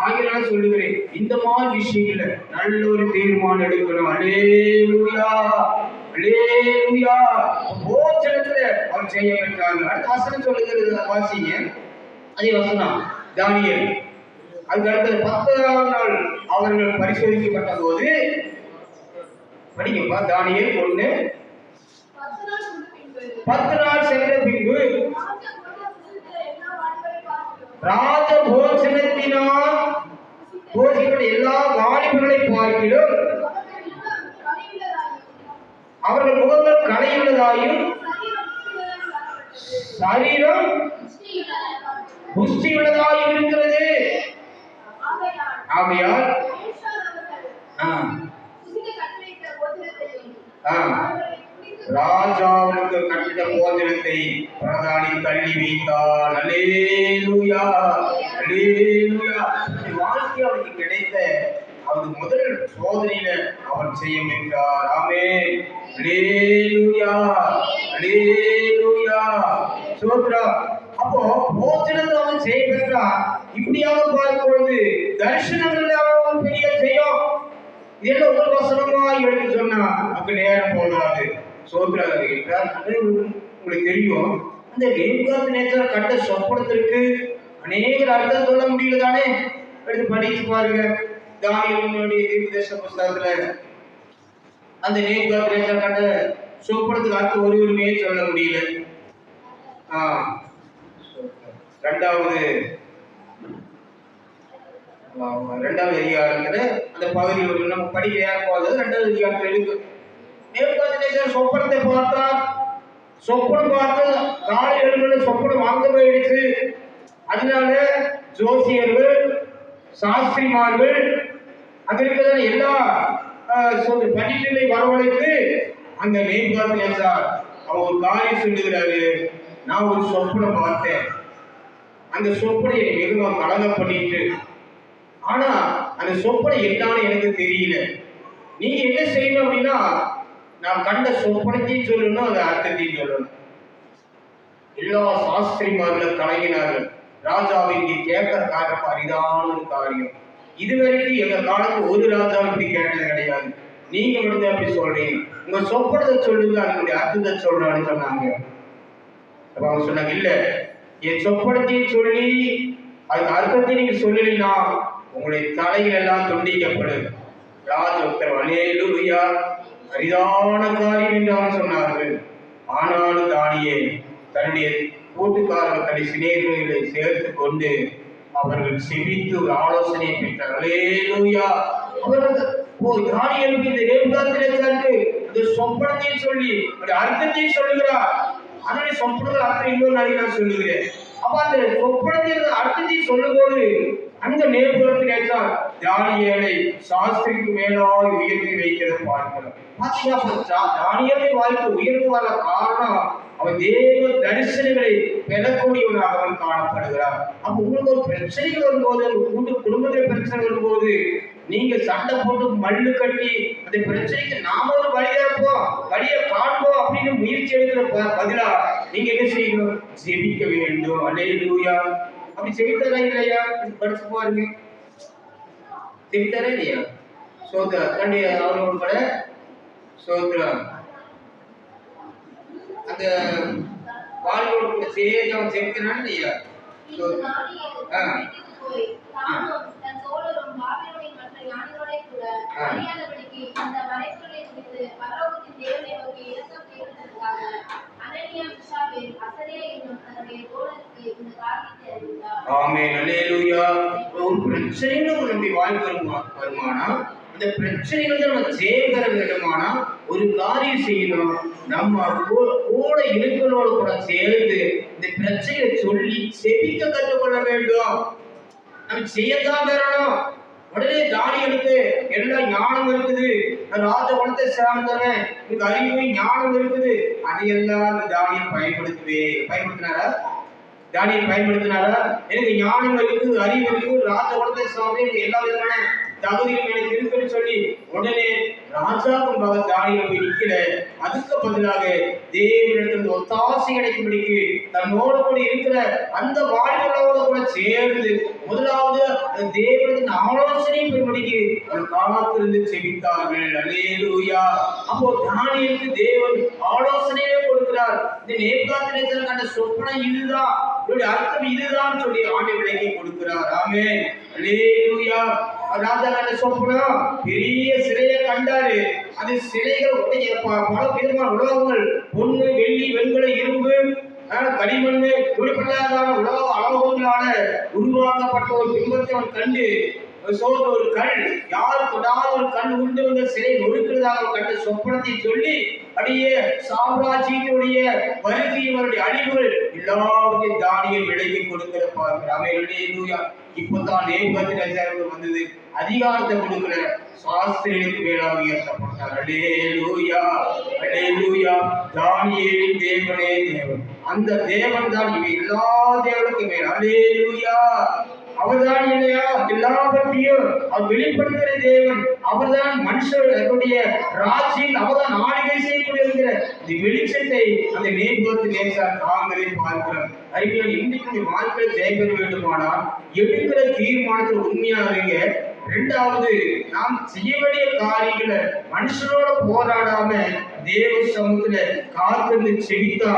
Speaker 1: ஆகியனால சொல்லுகிறேன், இந்த மாதிரி விஷயங்கள நல்ல ஒரு தீர்மானம் எடுக்கணும். அல்லேலூயா, அல்லேலூயா. போஜனத்துல அவர் செய்ய பெற்றார்கள். அடுத்த வசனம் சொல்லுகிறது, வாசிங்க. அதே வசனம் தானியேல். அதுக்கு அடுத்தது 10ஆம் நாள் அவர்கள் பரிசோதிக்கப்பட்ட போது, படிங்கப்பா, தானியேல் 1. 10 நாள் சென்ற பின்பு ராஜ போஜனத்தினால் போஜிக்கப்பட்ட எல்லா வாலிபர்களை பார்க்கிலும் அவர்கள் முகங்கள் கலையுள்ளதாயும் சரீரம் புஷ்டியுள்ளதாயும் இருக்கிறது. ஆகையால் ஆ, ராஜாவுக்கு கட்டிட போஜனத்தை பிரதானி தள்ளி வைத்தார். அல்லேலூயா, அல்லேலூயா. வாழ்க்கை அவனுக்கு கிடைத்த அவனுக்கு முதல் சோதனையில அவன் செய்ய என்றார். ஆமென், அல்லேலூயா, அல்லேலூயா. சோத்ரம். அப்போ போஜனத்தை அவன் செய்ய பெற்றான். இப்படியாக பார்க்கும்பொழுது தரிசனங்கள் அவன் பெரிய செய்யும். இதெல்லாம் ஒரு வசனமா எடுத்து சொன்னா நமக்கு நேரம் போதாது. சோத்ரம் என்றால் உங்களுக்கு தெரியும், அந்த நேபுகாத்நேச்சார் கண்ட சொப்பனத்திற்கு அநேக அர்த்தம் சொல்ல முடியல தானே. எடுத்து படிச்சு பாருங்க. தானியேலினுடைய தீர்க்கதரிசன புஸ்தகத்துல அந்த நேபுகாத்நேச்சார் கண்ட சொப்பனத்துக்கு அர்த்தம் ஒருவருமே சொல்ல முடியல. இரண்டாவது அதிகாரத்துல அந்த பகுதி நம்ம படிக்க யாரும் போகாது. இரண்டாவது அதிகாரத்துல இருக்கு. நேபுகாத்நேச்சார் சொப்பனத்தை பார்த்தார். சொப்பனம் பார்த்து காலை எழுந்து சொப்பனம் வாங்க போயிடுச்சு. அதனால ஜோசியர்கள், சாஸ்திரிமார்கள், அது இருக்கிற எல்லா பண்டிகளை வரவழைத்து அந்த நேபுகாத்நேச்சார் அவர் ஒரு காரியம் சொல்லுகிறாரு. நான் ஒரு சொப்பனம் பார்த்தேன். அந்த சொப்பனை மிகவும் கலங்க பண்ணிட்டு, ஆனா அந்த சொப்பனை என்னன்னு எனக்கு தெரியல. நீங்க என்ன செய்யணும் அப்படின்னா, நான் கண்ட சொப்பனத்தையும் சொல்லணும், அந்த அர்த்தத்தையும் சொல்லணும். எல்லா சாஸ்திரிமார்களும் கலங்கினார்கள். ராஜாவின் கேட்கிற காரணம் அரிதான ஒரு காரியம். இதுவரைக்கும் எங்க காலத்துல ஒரு ராஜா இப்படி கேட்டது கிடையாது. நீங்க மட்டும் அப்படி சொல்றீங்க. உங்க சொப்பனத்தை சொல்லுங்க, அதனுடைய அர்த்தத்தை சொல்றான்னு சொன்னாங்க. அப்ப அவங்க சொன்னாங்க, இல்ல, என் சொப்பனத்தையும் சொல்லி அதுக்கு அர்த்தத்தை நீங்க சொல்லலைன்னா உங்களுடைய தலைகள் எல்லாம் துண்டிக்கப்படும். ராஜ உத்தரவு. அல்லேலூயா, அரிதான காரியம் என்று அவர் சொன்னார்கள். ஆனாலும் தானியேல் தன்னுடைய கூட்டுக்காரர்கள் தன்னுடைய சிநேகிதர்களை சேர்த்து கொண்டு அவர்கள் செபித்து ஒரு ஆலோசனை பெற்றார். அல்லேலூயா. அவர்கள் தானியேலுக்கு இந்த நேபுகாத்நேச்சாருக்கு அந்த சொப்பனத்தையும் சொல்லி அந்த அர்த்தத்தையும் சொல்லுகிறார். அதனுடைய சொப்பனங்கள் அர்த்தம் இன்னொரு நாளைக்கு நான் சொல்லுகிறேன். அப்ப அந்த சொப்பனத்தின் அர்த்தத்தையும் சொல்லும் போது அந்த நேபுகாத்நேச்சார் தானியேலை சாஸ்திரிக்கு மேலாய் உயர்த்தி வைக்கிறது பார்க்கிறோம். தானியேலின் வாழ்க்கை உயர்வு வர காரணம் அவன் தேவ தரிசனங்களை பெறக்கூடியவனாக அவன் காணப்படுகிறார். அப்ப உங்களுக்கு ஒரு பிரச்சனைகள் வரும்போது, உங்க குடும்பத்தில் பிரச்சனை வரும்போது, நீங்க சண்டை போட்டு மல்லு கட்டி அந்த பிரச்சனைக்கு நாம ஒரு வழியா இருப்போம், வழியை காண்போம் அப்படின்னு முயற்சி எடுக்கிற பதிலா நீங்க என்ன செய்யணும்? ஜெபிக்க வேண்டும். அல்லேலூயா. அப்படி செவித்தரா இல்லையா? படிச்சு பாருங்க. செவித்தரா இல்லையா? சோத்ரா தன்னுடைய அவரோட கூட சோத்ரா அந்த வாழ்வோடு கூட சேர்ந்து அவன் செவித்தனான் இல்லையா? ஆமென், அல்லேலூயா. ஒரு பிரச்சனைன்னு நம்முடைய வாழ்க்கை வருமானா, அந்த பிரச்சனைகள் நம்ம ஜெயம் பெற வேண்டுமானா ஒரு காரியம் செய்யணும். நம்ம கூட இருக்கிறோட கூட சேர்ந்து இந்த பிரச்சனையை சொல்லி செபிக்க கற்றுக்கொள்ள வேண்டும். நம்ம செய்யத்தான் பெறணும். உடனே தானியேலுக்கு எல்லா ஞானம் இருக்குது, ராஜ குலத்தை சேர்ந்தவன், எனக்கு அறிவு ஞானம் இருக்குது, அதையெல்லாம் அந்த தானியேல் பயன்படுத்தினாரா? தானியேல் பயன்படுத்தினாரா? எனக்கு ஞானம் இருக்குது, அறிவு இருக்குது, ராஜ குலத்தை சேர்ந்த எல்லா விதமான தகுதியும் எனக்கு இருக்குன்னு சொல்லி உடனே ராஜாவின் மகன் தானியேல் போய் நிக்கல. அதுக்கு பதிலாக தேவனிடத்தில் ஒத்தாசை கிடைக்கும்படிக்கு தன்னோடு கூட இருக்கிற அந்த வாழ்களோடு கூட சேர்ந்து முதலாவது தேவனின் ஆலோசனை பெறும்படிக்கு அவர் காலத்திலிருந்து செபித்தார்கள். அல்லேலூயா. அப்போ தானியேலுக்கு தேவன் ஆலோசனையே கொடுக்கிறார். இந்த நேபுகாத்நேச்சார் கண்ட சொப்பனம் இதுதான், இதோட அர்த்தம் இதுதான் சொல்லி ஆண்டவர் விளக்கி கொடுக்கிறார். ஆமென், அல்லேலூயா. ராஜா கண்ட சொப்பனம் பெரிய சிலையை கண்டாரு. அது சிலைகள் பல விதமான உலோகங்கள், பொண்ணு, வெள்ளி, வெண்கல, இரும்பு, களிமண்ணு, இப்படிப்பட்ட உலக அலோகங்களால உருவாக்கப்பட்ட ஒரு பிம்பத்தை அவன் கண்டு ஒரு கல், யார் தொடாத ஒரு கல் உண்டு வந்த சிலை நொறுக்கிறதாக கண்ட சொப்பனத்தை சொல்லி அப்படியே சாம்ராஜ்யத்தினுடைய வருகையும் அவருடைய அழிவுகள் எல்லாவற்றையும் தானியேல் விலக்கி கொடுக்கிற பார்க்கிறார். அல்லேலூயா. இப்பதான் நேபுகாத்நேச்சாருக்கு வந்தது, அதிகாரத்தை கொடுக்கிற சாஸ்திரிகளுக்கு மேலாக உயர்த்தப்பட்டார். அல்லேலூயா, அல்லேலூயா. தானியேலின் தேவனே தேவன், அந்த தேவன் தான் இவை எல்லா தேவனுக்கு மேல். அல்லேலூயா. அவர்தான் இல்லையா எல்லாவற்றையும் அவர் வெளிப்படுத்துகிற தேவன். அவர்தான் மனுஷருடைய ராஜ்யம், அவர்தான் ஆளுகை செய்யக்கூடிய இந்த வெளிச்சத்தை அந்த நேபுகாத்நேச்சார் தாங்களே பார்க்கிறார். அறிவியல் இன்றைக்கு வாழ்க்கையை ஜெயபெற வேண்டுமானால் எடுக்கிற தீர்மானத்தில் உண்மையா இருங்க. இரண்டாவது, நாம் செய்ய வேண்டிய காரியங்களை மனுஷனோட போராடாம தேவ சமூகத்துல காத்திருந்து செவித்தா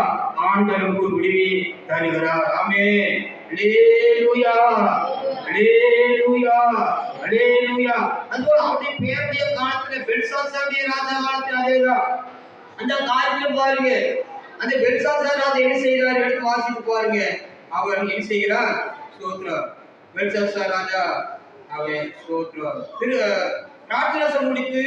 Speaker 1: ஆண்டவருக்கு விடுவி தருகிறார். ஆமென். அல்லேலூயா, அல்லேலூயா, அல்லேலூயா. அதுபோல அவருடைய பேருடைய காலத்துல பெல்சாத்சாருடைய ராஜா காலத்துல அதேதான். அந்த காரியத்துல பாருங்க, அந்த பெல்சாத்சார் ராஜா என்ன செய்கிறார் எடுத்து வாசித்து பாருங்க. அவர் என்ன செய்கிறார்? ஸ்தோத்திரம். பெல்சாத்சார் ராஜா அவன் ஸ்தோத்திரம் பிரார்த்தனை முடித்து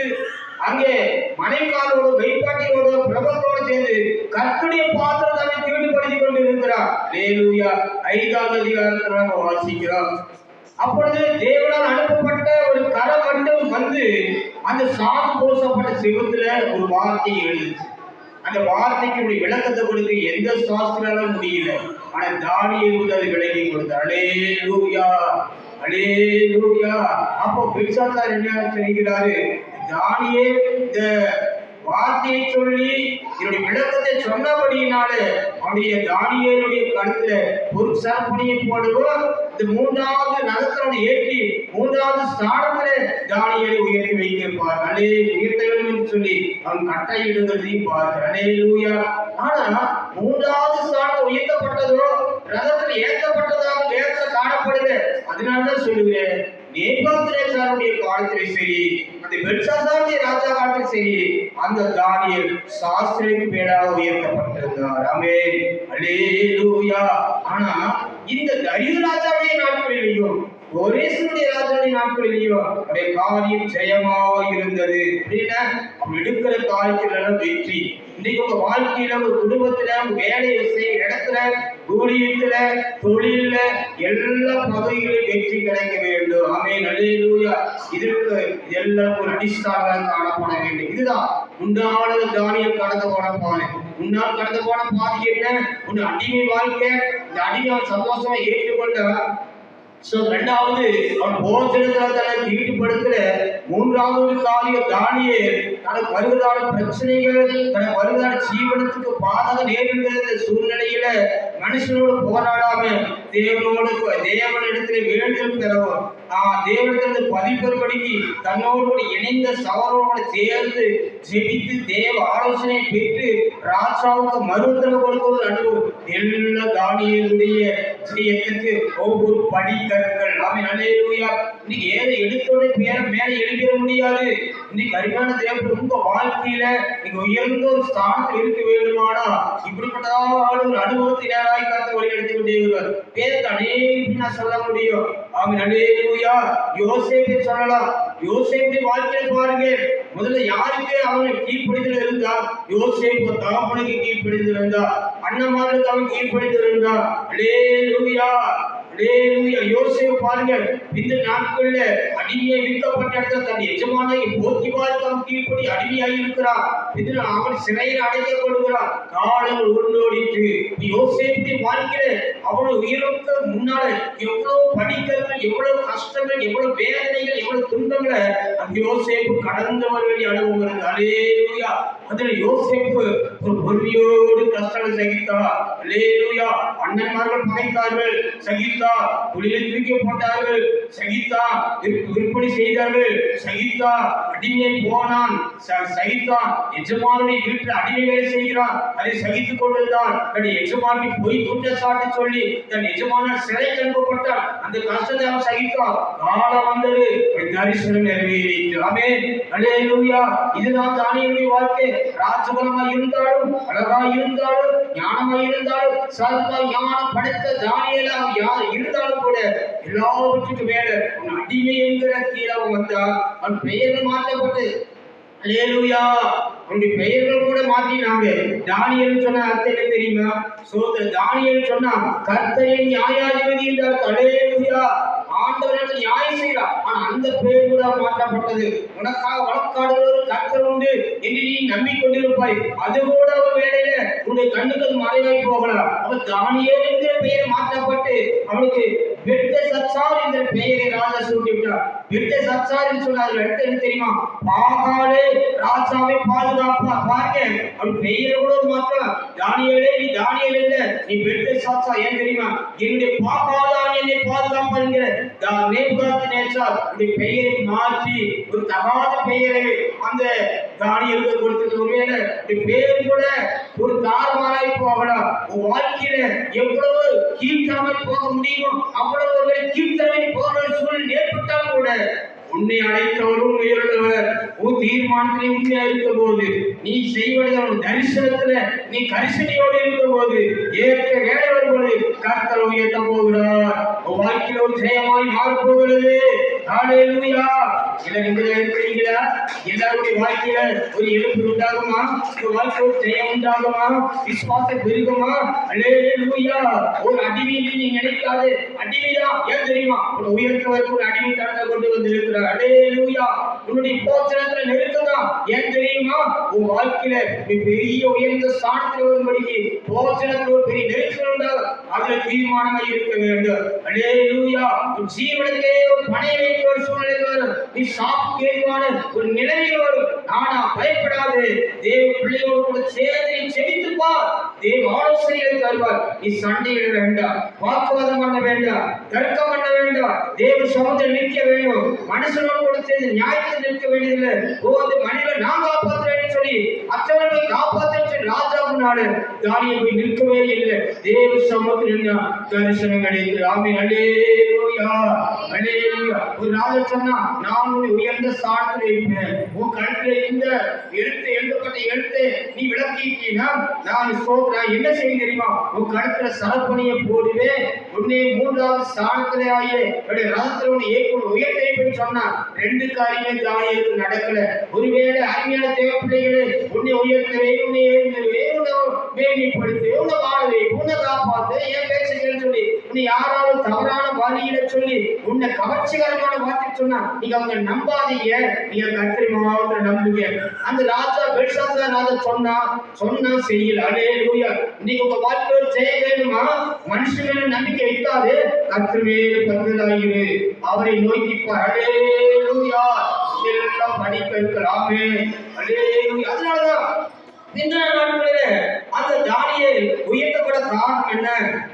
Speaker 1: அங்கே மனைவியோடு வைப்பாட்டியோடு பிரபலத்தோடு சேர்ந்து கர்த்தருடைய பாத்திரத்தை அவன் தீடுபடுத்திக் கொண்டு இருக்கிறார். அல்லேலூயா. 5ஆம் அதிகாரத்தில் நாம் வாசிக்கிறோம். அப்பொழுது தேவனால் அனுப்பப்பட்ட ஒரு கரவண்டம் வந்து அந்த சாந்து பூசப்பட்ட சிவத்துல ஒரு வார்த்தை எழுதுச்சு. அந்த வார்த்தைக்கு விளக்கத்தை கொடுக்க எந்த சாஸ்திராலும் முடியல. ஆனா தானியேல் அதை விளக்கி கொடுத்தார். அல்லேலூயா, அல்லேலூயா. அப்போ பெல்சாத்சார் என்ன செய்கிறாரு? தானியேல் இந்த வார்த்தையை சொல்லி என்னுடைய விளக்கத்தை சொன்னபடியினாலே அவனுடைய தானியேலுடைய கருத்துல ஒரு சரப்பணியை போடுவோம். இந்த 3வது நகரத்தோடு ஏற்றி 3வது ஸ்தானத்திலே தானியேலை உயர்த்தி வைத்திருப்பார். உயர்த்த வேண்டும் என்று சொல்லி அவன் கட்டளையிடுகிறதையும் பார்க்கிறார். அல்லேலூயா. ஆனா 3வது ஸ்தானத்தில் உயர்த்தப்பட்டதோ ரதத்தில் ஏற்றப்பட்டதாக வேதத்தில் காணப்படுது. அதனாலதான் சொல்லுகிறேன், நேபுகாத்நேச்சாருடைய காலத்திலே சரி, அந்த பெல்சாத்சாருடைய ராஜா காலத்தில் சரி, அந்த தானியேல் சாஸ்திரிக்கு மேலாக உயர்த்தப்பட்டிருந்தார். ஆமென். அல்லேலூயா. ஆனா இந்த தரியு ராஜாவுடைய நாட்களிலேயும் கோரேசுடைய ராஜாவுடைய நாட்களிலேயும் அவருடைய காரியம் ஜெயமாக இருந்தது. அப்படின்னா அவன் எடுக்கிற காரியத்தில வெற்றி. இன்னைக்கு உங்க வாழ்க்கையில, உங்க குடும்பத்துல, உங்க வேலை செய்ய இடத்துல, ஊழியத்துல, தொழில, எல்லா பகுதிகளிலும் வெற்றி கிடைக்க வேண்டும். ஆமென். அல்லேலூயா. இதற்கு எல்லாம் ஒரு அடிஸ்தானமாக காணப்பட வேண்டும். இதுதான் முன்னாள் தானியேல் கடந்து போன பாதை. முன்னால் கடந்து போன பாதை என்ன? ஒன்று அடிமை வாழ்க்கை. இந்த அடிமை சந்தோஷமா ஏற்றுக்கொண்ட. இரண்டாவது அவன் போஜனத்தை தீட்டுப்படுத்துற. 3வது காரியம் தானியேல் தனக்கு வருவதான பிரச்சனைகள், தனக்கு வருவதான ஜீவனத்துக்கு பாதக நேரிடுகிற சூழ்நிலையில மனுஷனோடு போராடாம தேவனிடத்தில் வேண்டுதல் பெறவும், தேவனிடத்தில் பதிப்பெறும்படிக்கு தன்னோடு இணைந்த சகோதரனோடு சேர்ந்து ஜெபித்து தேவ ஆலோசனை பெற்று ராஜாவுக்கு மறுத்தரவு கொடுப்பது அனுபவம் எல்லா தானியேலுடைய ஜெயத்துக்கு ஒவ்வொரு படிக்கற்கள். ஆமென். அல்லேலூயா. இன்னைக்கு ஏதை எடுத்தோட மேலே எழுதிட முடியாது. இன்னைக்கு அருமையான தேவன் உங்க வாழ்க்கையில நீங்க உயர்ந்த ஒரு ஸ்தானத்தில் இருக்க வேண்டுமானா இப்படிப்பட்டதாக ஒரு அனுபவத்தை நேராய் காத்து வழி எடுத்து கொண்டே பேர் அநேக சொல்ல முடியும். ஆமென். அல்லேலூயா. யோசேப்பை சொல்லலாம். யோசேப்புடைய வாழ்க்கையை பாருங்க. முதல்ல யாருக்கு அவனை கீழ்ப்படிதல் இருந்தா? யோசேப்பு தகப்பனுக்கு கீழ்ப்படிதல் இருந்தா, அண்ணன்மார்களுக்கு அவன் கீழ்ப்படிதல் இருந்தா. அல்லேலூயா, அல்லேலூயா. யோசேப்பு பாருங்க, இந்த நாட்கள்ல அடிமையை விற்கப்பட்ட இடத்துல தன் எஜமானை போத்திபாருக்கு அவன் கீழ்ப்படி அடிமையாகி இருக்கிறான். இதுல அவன் சிறையில் அடைக்கப்படுகிறான். காலங்கள் உருண்டோடிட்டு யோசேப்புடைய வாழ்க்கையில அவனோட உயிருக்கு முன்னால எவ்வளவு படிக்கல்கள், எவ்வளவு கஷ்டங்கள், எவ்வளவு வேதனைகள், எவ்வளவு துன்பங்களை அந்த யோசேப்பு கடந்து வர வேண்டிய அனுபவம் இருக்கு. அல்லேலூயா. அதுல யோசேப்பு ஒரு பொறுமையோடு கஷ்டங்கள் சகித்தார். அல்லேலூயா. அண்ணன்மார்கள் பகைத்தார்கள், சகித்தார். தொழிலில் தூக்கப்பட்டார்கள், சகித்தார். விற்பனை செய்தார்கள், சகித்தார். அடிமையை போனான், சகித்தான். எஜமானுடைய வீட்டில் அடிமை வேலை செய்கிறான், அதை சகித்துக் கொண்டிருந்தான். தன் எஜமானி பொய் குற்றச்சாட்டு சொல்லி தன் எஜமான சிறை அனுப்பப்பட்டான். அந்த கஷ்டத்தை அவன் சகித்தான். காலம் வந்தது, தரிசனம் நிறைவேறிற்று. ஆமென். அல்லேலூயா. இதுதான் தானியேலுடைய வாழ்க்கை. ராஜகுலமாய் இருந்தாலும், அழகாய் இருந்தாலும், ஞானமாய் இருந்தாலும், சர்வ ஞானம் படைத்த தானியேல் இருந்தாலும் கூட எல்லாவற்றுக்கும் மேல உன் அடிமை என்கிற கீழே வந்தால் அவன் பெயர்கள் மாற்றப்பட்டு அல்லேலூயா அவனுடைய பெயர்கள் கூட மாற்றினாங்க. தானியேல் சொன்ன அர்த்தம் என்ன தெரியுமா? தானியேல் சொன்னா கர்த்தரின் நியாயாதிபதி என்றார். அல்லேலூயா ஆண்டவர்கள் நியாயம் செய்கிறார். ஆனா அந்த பெயர் கூட மாற்றப்பட்டது. உனக்காக வழக்காடுகிற கர்த்தர் உண்டு என்று நீ நம்பிக்கொண்டிருப்பாய். அது கூட ஒரு வேளையில உன்னுடைய கண்ணுக்கு மறைவாய் போகலாம். அவன் தானியேல் என்கிற பெயர் மாற்றப்பட்டு அவனுக்கு பெல்தெஷாத்சார் என்ற பெயரை ராஜா சூட்டிவிட்டார். பெல்தெஷாத்சார் என்று சொன்னார் அடுத்து என்ன தெரியுமா? பாகாலே ராஜாவை பாதுகாப்பார். பாருங்க அவன் பெயரை கூட மாற்றலாம். தானியேலே நீ தானியேல் இல்ல, நீ பெல்தெஷாத்சார். ஏன் தெரியுமா? என்னுடைய பாகாலான் என்னை பாதுகாப்பார் என்கிற நேபுகாத்நேச்சார் உடைய பெயரை மாற்றி ஒரு தகாத பெயரை அந்த தானியேலுக்கு கொடுத்தது. ஒருவேளை பேர் கூட ஒரு தாறுமாறாய் போகலாம். உன் வாழ்க்கையில எவ்வளவு கீழ்த்தரமாய் போக முடியுமோ அவ்வளவு ஒரு கீழ்த்தரமை போகிற சூழல் ஏற்பட்டாலும் கூட உன்னை அழைத்தவரும் உயர்ந்தவர். உன் தீர்மானத்திலே உண்மையா இருக்கும் போது, நீ செய்வதை தரிசனத்துல நீ கரிசனையோடு இருக்கும் போது, ஏற்ற வேலை வரும்போது கர்த்தர் உயர்த்த போகிறார். உன் வாழ்க்கையில ஒரு ஜெயமாய் மாறப் போகிறது. ஹல்லேலூயா. இருக்கிறீங்களா? எல்லாருடைய வாழ்க்கையில ஒரு எழுப்பு உண்டாகுமா? ஒரு வாழ்க்கை ஒரு ஜெயம் உண்டாகுமா? விசுவாசம் பெருகுமா? அல்லேலூயா. ஒரு அடிமையை நீ நினைக்காது. அடிமைதான். ஏன் தெரியுமா? ஒரு உயர்த்தவருக்கு ஒரு அடிமை தடத்தை கொண்டு வந்திருக்கிறார். அல்லேலூயா. உன்னுடைய போச்சனத்துல நெருக்கதான். ஏன் தெரியுமா? உன் வாழ்க்கையில பெரிய உயர்ந்த ஸ்தானத்தில் வரும்படிக்கு போச்சனத்தில் ஒரு பெரிய நெருக்கம் உண்டாகும். அதுல தீர்மானமா இருக்க வேண்டும். அல்லேலூயா. உன் ஜீவனத்திலே ஒரு பணைய வைக்கிற ஒரு சூழ்நிலை வரும். நீ சாப்பிட்டு ஏதுவான ஒரு நிலையில் வரும். ஆனா பயப்படாது. தேவ பிள்ளையோடு கூட சேர்ந்து நீ செவித்து பார். தேவ ஆலோசனைகளை தருவார். நீ சண்டையிட வேண்டாம், வாக்குவாதம் பண்ண வேண்டாம், தர்க்கம் பண்ண வேண்டாம். தேவ சமூகத்தில் நிற்க வேண்டும். மனுஷனோடு கூட சேர்ந்து நியாயத்தில் நிற்க வேண்டியதில்லை. போது மனிதன் நான் காப்பாற்றுறேன்னு சொல்லி மற்றவர்களை காப்பாற்ற ராஜா முன்னாடு தானியேல் போய் நிற்கவே இல்லை. தேவ சமூகத்தில் நின்றா தரிசனம் கிடைத்தது. ஆமென். அல்லேலூயா. அல்லேலூயா. ஒரு ராஜா சொன்னா நான் உயர்ந்த ஸ்தானத்தில் இருப்பேன். உன் கழுத்துல இந்த எழுதப்பட்ட எழுத்தை நீ விளக்கிட்டீனா நான் என்ன செய்ய தெரியுமா? உன் கழுத்துல சரப்பணியை போடுவேன். உன்னை மூன்றாவது ஸ்தானத்திலே ஆகிய ரதத்தில் உன்னை ஏற்கனவே உயர்த்தை சொன்னா ரெண்டு காரியங்கள் தானியேலுக்கு நடக்கல. ஒருவேளை அருமையான தேவ பிள்ளைகளே, உன்னை உயர்த்தவே, உன்னை எழுந்தவே, உன்னை மேன்மைப்படுத்தவே, உன்னை வாழவே, உன்னை காப்பாற்ற என் பேச்சை சொல்லி உன்னை யாராவது தவறான வழியில சொல்லி உன்னை கவர்ச்சிகரமான வார்த்தை சொன்னா நீங்க அவங்க நம்பாதீங்க. நீங்க கர்த்தரை மாத்திரம் நம்புங்க. அந்த ராஜா பெல்ஷாத்சார் ராஜா சொன்னா செய்யல. அல்லேலூயா. இன்னைக்கு உங்க வாழ்க்கையில் செய்ய வேணுமா? மனுஷன் மேல நம்பிக்கை வைக்காது, கர்த்தர் மேல பற்றுதலாயிரு. அவரை நோக்கிப்பார். அல்லேலூயா. இதெல்லாம் படிக்க இருக்கலாமே. அல்லேலூயா. அதனாலதான் இந்த நாட்களிலே அந்த தானியேல் உயர்த்தப்பட காரணம் என்ன?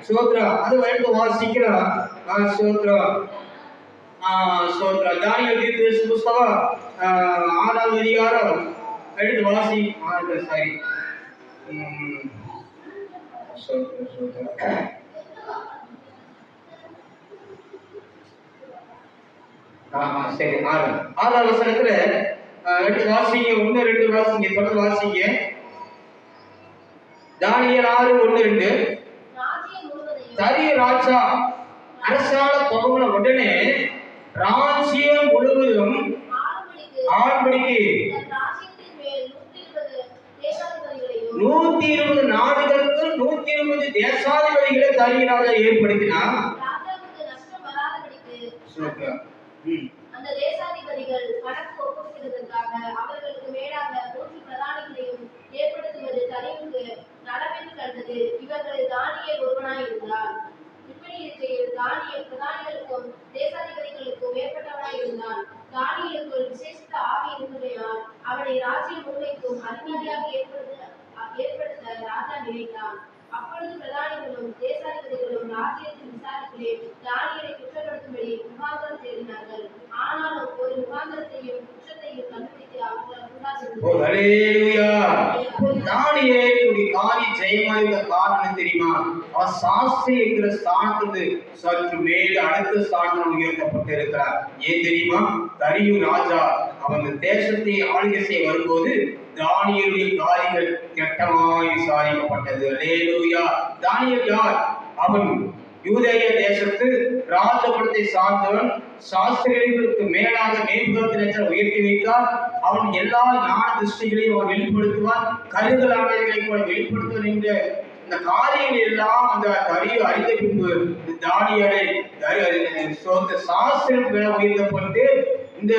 Speaker 1: சோத்ரா அது எடுத்து வாசிக்கலாம். சோத்ரா தானியேல் தீர்க்கதரிசி புஸ்தகம் 6வது அதிகாரம் எடுத்து வாசி. சாரி சரி 6வது வசனத்துல எடுத்து வாசிங்க. 1, 2 வாசிங்க. தொடர்ந்து வாசிங்க. தானியேல் 6:1-2. தரிய ராஜா அரசாள தொடங்கின உடனே ராஜ்யம் முழுவதும் ஆள்படிக்கு 120 நாடுகளுக்கு 120 தேசாதிபதிகளை தரிய ராஜா ஏற்படுத்தினார்.
Speaker 2: அந்த தேசாதிபதிகள் கணக்கு ஒப்புவிக்கிறதற்காக அவர்களுக்கு மேலாக 100 பிரதானிகளையும் ஏற்படுத்துவது தரிவுக்கு நலவென்று கண்டது. இவர்களில் தானியேல் ஒருவனாய் இருந்தார். இப்படி இருக்கையில் தானியேல் பிரதானிகளுக்கும் தேசாதிபதிகளுக்கும் ஏற்பட்டவனாய் இருந்தான். தானியேலுக்கு ஒரு விசேஷித்த ஆவி இருந்தமையால் அவனை ராஜ்யம் முழுமைக்கும் அதிகாரியாக ஏற்படுத்த ராஜா நினைத்தான். அப்பொழுது பிரதானிகளும் தேசாதிபதிகளும் ராஜ்யத்தின் விசாரிப்பிலே தானியேலை குற்றப்படுத்தும்படி முகாந்திரம் தேடினார்கள். ஆனாலும் ஒரு முகாந்திரத்தையும் குற்றத்தையும் கண்டுபிடித்து அவர்களால்
Speaker 1: தானியேலுடைய காரியம் ஜெயமாயிருந்த காரணம் தெரியுமா? அவர் சாஸ்திரி என்கிற ஸ்தானத்திலிருந்து சற்று மேல அடுத்த ஸ்தானம் உயர்த்தப்பட்டு இருக்கிறார். ஏன் தெரியுமா? தரியு ராஜா அவங்க தேசத்தை ஆளுகை செய்ய வரும்போது தானியேலுடைய காரியங்கள் கெட்டமாய் விசாரிக்கப்பட்டது. அல்லேலூயா. தானியேல் யார்? அவன் யூதேய தேசத்து ராஜபுரத்தை சார்ந்தவன். சாஸ்திரிகளுக்கு மேலாக நேபுகாத்நேச்சர் உயர்த்தி வைத்தார். அவன் எல்லா ஞான திருஷ்டிகளையும் அவன் வெளிப்படுத்துவான், கருதலானவைகளை கூட வெளிப்படுத்துவான் என்ற இந்த காரியங்கள் எல்லாம் அந்த தரியு அறிந்த பின்பு தானியேலை சாஸ்திரம் உயர்த்தப்பட்டு இந்த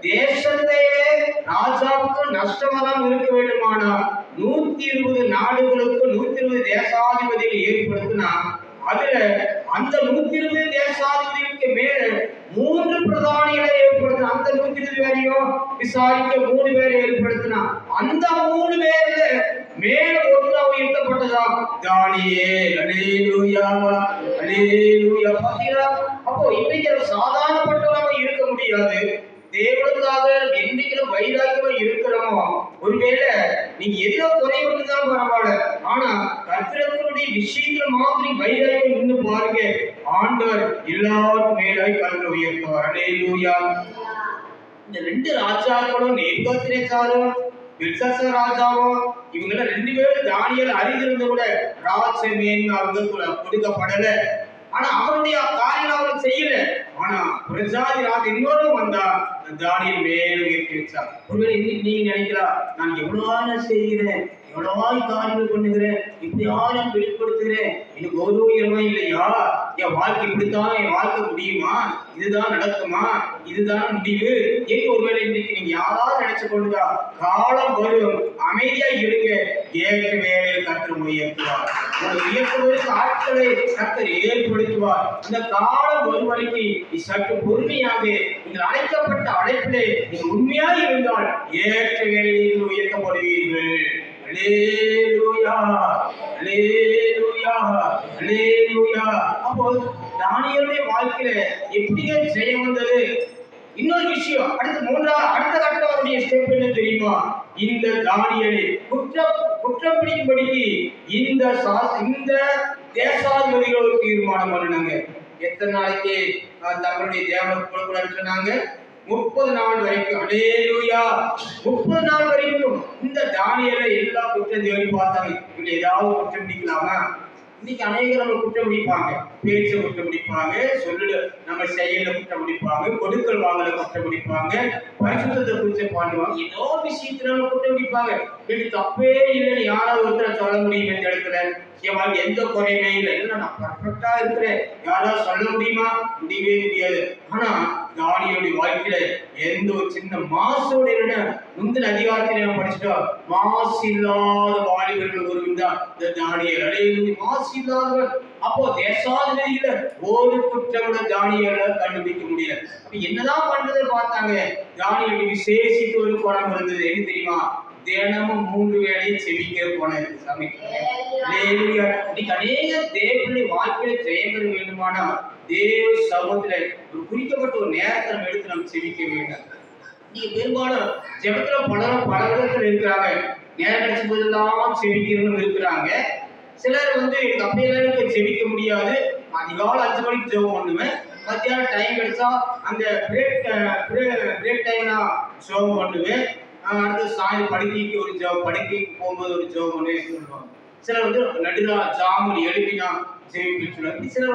Speaker 1: தேசத்தையே ராஜாவுக்கு நஷ்டமாக இருக்க வேண்டுமானால் 120 நாடுகளுக்கு 120 தேசாதிபதிகள் ஏற்படுத்தினா அதுல அந்த 120 தேசாதிபதிகளுக்கு மேல 3 பிரதானிகளை ஏற்படுத்தின. அந்த 120 பேரையும் விசாரிக்க 3 பேரை ஏற்படுத்தினா அந்த 3 பேர்ல மேல ஒருத்தா உயர்த்தப்பட்டதா தானியேல். அல்லேலூயா, அல்லேலூயா. பாத்தீங்களா? அப்போ இன்னைக்கு சாதாரணப்பட்டவங்க இருக்க முடியாது. தேவனுக்காக என்னைக்கு வைராக்கியமா இருக்கிறோமோ, ஒருவேளை நீங்க எதிரோ குறைவுதான் பரவாயில்ல, ஆனா கர்த்தருடைய விஷயத்துல மாதிரி வைராக்கியம் நின்று பாருங்க, ஆண்டவர் எல்லாருக்கும் மேலாய் கர்த்தரை உயர்த்துவார். அல்லேலூயா. இந்த 2 ராஜாக்களும் நேபுகாத்நேச்சாரும் பெல்சாத்சார் ராஜாவும் இவங்க 2 பேரும் தானியேல் அறிந்திருந்த கூட ராஜ்யமேன்மை அவங்க கொடுக்கப்படல. ஆனா அவருடைய காரியம் அவர் செய்யல. ஆனா பிரஜாதி ராஜா இன்னொரு வந்தா தானியேல் மேல உயர்த்தி வச்சார். ஒருவேளை இன்னைக்கு நீங்க நினைக்கலாம், நான் எவ்வளவு செய்கிறேன், எவ்வளவு காரியங்கள் பண்ணுகிறேன், இப்படியா நான் வெளிப்படுத்துகிறேன், எனக்கு ஒரு உயர்வா இல்லையா, என் வாழ்க்கை இப்படித்தான், என் வாழ்க்கை முடியுமா, இதுதான் நடக்குமா, இதுதான் முடிவு என்று ஒருவேளை இன்னைக்கு நீங்க யாராவது நினைச்சு கொண்டுதா, காலம் வரும், அமைதியா இருங்க, ஏற்ற வேலையில் கர்த்தர் உயர்த்துவார். உயர்த்துவதற்கு ஆட்களை கர்த்தர் ஏற்படுத்துவார். அந்த காலம் வரும் வரைக்கும் சற்று பொறுமையாக நீங்கள் அழைக்கப்பட்ட அழைப்பிலே நீங்கள் உண்மையாக இருந்தால் ஏற்ற வேலையில் உயர்த்தப்படுவீர்கள். அல்லேலூயா, அல்லேலூயா, அல்லேலூயா. அப்போ தானியேலுடைய வாழ்க்கையில எப்படிங்க ஜெயம் வந்தது? இன்னொரு விஷயம், அடுத்த கட்டவருடைய ஸ்டெப் என்ன தெரியுமா? இந்த தானியேலை குற்றம் பிடிக்கும்படிக்கு இந்த தேசாதிபதிகள் ஒரு தீர்மானம் பண்ணினாங்க. எத்தனை நாளைக்கு தங்களுடைய தேவனை கொடுக்கணும்னு சொன்னாங்க? 30 நாள் வரைக்கும். அல்லேலூயா. 30 நாள் வரைக்கும் இந்த தானியேலை எல்லா குற்றம் தேடி பார்த்தாங்க. இவங்க ஏதாவது குற்றம் பிடிக்கலாமா? இன்னைக்கு அநேகர் நம்ம குற்றம் பிடிப்பாங்க, பேச்ச குற்றம் பிடிப்பாங்க, சொல்லு நம்ம செயல குற்றம் பிடிப்பாங்க, கொடுக்கல் வாங்கல குற்றம் பிடிப்பாங்க, பரிசுத்தத்தை குற்றம் பண்ணுவாங்க, ஏதோ விஷயத்துல நம்ம குற்றம் பிடிப்பாங்க. இது தப்பே இல்லைன்னு யாராவது ஒருத்தர் சொல்ல முடியும்? இந்த இடத்துல என் வாழ்க்கை எந்த குறையுமே இல்லை, இல்லை நான் பர்ஃபெக்டா இருக்கிறேன், யாராவது சொல்ல முடியுமா? முடியவே முடியாது. ஆனா தானியேலுடைய வாழ்க்கையில எந்த ஒரு சின்ன மாசோட முந்தின அதிகாரத்தில் நம்ம படிச்சுட்டோம், மாசு இல்லாத வாலிபர்கள் ஒருவன் தான் இந்த தானியேல். அல்லேலூயா. மாசு இல்லாதவர். அப்போ தேசாதிபதியில ஒரு குற்றங்கள தானியேலை கண்டுபிடிக்க முடியல. அப்ப என்னதான் பண்றது பார்த்தாங்க. தானியேல் விசேஷித்து ஒரு குணம் இருந்தது. என்ன தெரியுமா? தினமும் 3 வேளை செபிக்கிற குணம் இருக்கு. சாமி அல்லேலூயா. இன்னைக்கு அநேக தேவனுடைய வாழ்க்கையில ஜெயம் பெற வேண்டுமானா தேவ சமூகத்துல ஒரு குறிக்கப்பட்ட ஒரு நேரத்தை நம்ம எடுத்து நம்ம செபிக்க வேண்டும். நீங்க பெரும்பாலும் ஜெபத்துல பல விதத்துல இருக்கிறாங்க. நேரம் கிடைச்ச போதெல்லாம் செபிக்கிறவங்க இருக்கிறாங்க. சிலர் எனக்கு அப்படியெல்லாம் செபிக்க முடியாது, அதிகாலை 5 மணிக்கு ஜெபம் பண்ணுவேன், மத்தியானம் டைம் கிடைச்சா அந்த பிரேக் டைம் நான் ஜெபம் பண்ணுவேன், அடுத்து சாயந்தரம் படுக்கைக்கு ஒரு ஜெபம், படுக்கைக்கு போகும்போது ஒரு ஜெபம் பண்ணுவேன் சொல்லுவாங்க. சிலர் நடுரா ஜாமுன் எழுப்பினா ஜெயிப்பிச்சு. சிலர்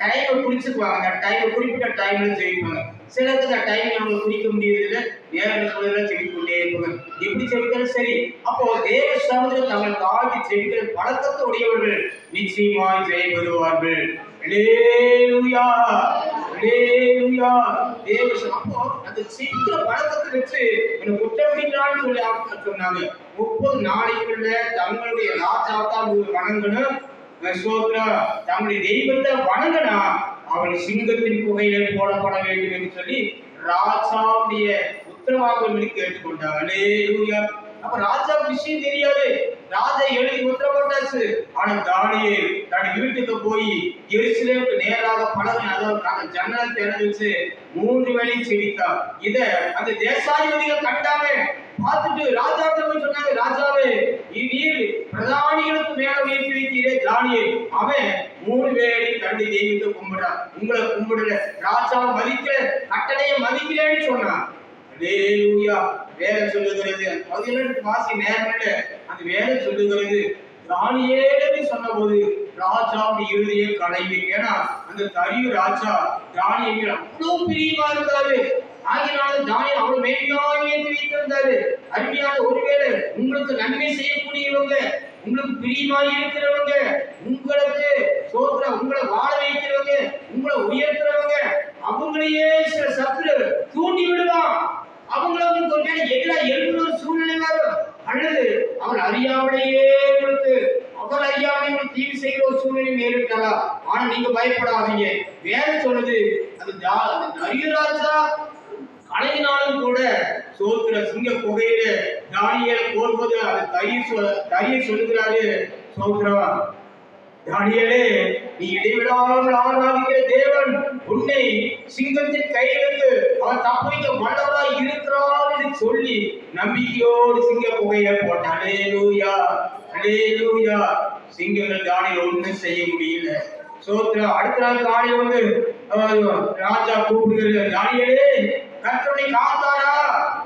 Speaker 1: டைமை குறிச்சுக்குவாங்க, அந்த டைமை குறிப்பிட்ட டைம்ல ஜெயிப்பாங்க. சிலருக்கு அந்த டைம் அவங்க குறிக்க முடியறதில்லை, நேரம் செவிக்கொண்டே இருப்பாங்க. எப்படி செவிக்கிறது? சரி. அப்போ தேவ சமூகத்தில் தங்கள் தாழ்த்தி செவிக்கிற பழக்கத்தை உடையவர்கள் நிச்சயமாய் ஜெயம் பெறுவார்கள். அல்லேலூயா, அல்லேலூயா. தேவ அப்போ அந்த செவிக்கிற பழக்கத்தை வச்சு என்ன குற்றப்பிடிக்கிறான்னு சொல்லி ஆட்கள் சொன்னாங்க. 30 நாளைக்குள்ள தங்களுடைய ராஜாத்தான் வணங்கணும், தங்களுடைய தெய்வத்தை வணங்கினா அவள் சிங்கத்தின் புகையில போடப்பட வேண்டும் என்று சொல்லி ராஜாவுடைய உத்தரவாதம் கேட்டுக்கொண்டாங்க. அல்லேலூயா. அப்ப ராஜா விஷயம் தெரியாது, ராஜா எழுதி உத்தரவாட்டாச்சு. ஆனா தானியேல் தன் வீட்டுக்கு போய் எருசலேமுக்கு நேராக பலகை, அதாவது ஜன்னலை திறந்து வச்சு 3 வேளை செவித்தார். இத அந்த தேசாதிபதிகள் கண்டாங்க. பார்த்துட்டு ராஜா போய் சொன்னாங்க, ராஜாவே நீர் பிரதானிகளுக்கு மேல உயர்த்தி வைக்கிறே தானியேல், அவன் 3 வேளை தன்னுடைய தெய்வத்தை கும்பிடுறான், உங்களை கும்பிடல, ராஜாவை மதிக்கிற, கட்டளையை மதிக்கிறேன்னு சொன்னான். அல்லேலூயா. வேலை சொல்லுகிறது, அது வாசி நேரம் இல்லை, அந்த வேலை சொல்லுகிறது தானியேல் சொன்ன போது ராஜாவுடைய இறுதியை கலைவி. ஏன்னா அந்த தரியு ராஜா தானியேல் அவ்வளவு பிரியமா இருந்தாரு. ஆகினால தானியேல் அவ்வளவு மேன்மையாக ஏற்றி வைத்திருந்தாரு. அருமையான, ஒருவேளை உங்களுக்கு நன்மை செய்யக்கூடியவங்க, உங்களுக்கு பிரியமாய் இருக்கிறவங்க, உங்களுக்கு சோதர உங்களை வாழ வைக்கிறவங்க, உங்களை உயர்த்துறவங்க, அவங்களையே சில சத்துரு தூண்டி விடுவான். அவங்கள உங்களுக்கு ஒரு வேலை எதிராக எழுப்புற ஒரு சூழ்நிலை வரும். அல்லது அவர் அறியாமலேயே உங்களுக்கு அவர் அறியாமலே உங்களுக்கு தீவி செய்கிற ஒரு சூழ்நிலை நேரிட்டாரா? ஆனா நீங்க பயப்படாதீங்க. வேற சொல்லுது, அது தரியராஜா கலையினாலும் கூட சோத்திர சிங்க குகையில தானியேல் போடுவது அது தரிய சொல்லுகிறாரு. சோத்திரா தானியேலே, நீ இடைவிடாமல் ஆராதிக்கிற தேவன் உன்னை சிங்கத்தின் கையிலிருந்து அவர் தப்பிக்க வல்லவராய் இருக்கிறார் என்று சொல்லி நம்பிக்கையோடு சிங்க புகையில போட்டான். அல்லேலூயா, அல்லேலூயா. சிங்கங்கள் தானியேல் ஒன்றும் செய்ய முடியல. சோத்ரா அடுத்த நாள் காலையில் வந்து ராஜா கூப்பிடுகிறது, தானியேலே கர்த்தரை காத்தாரா?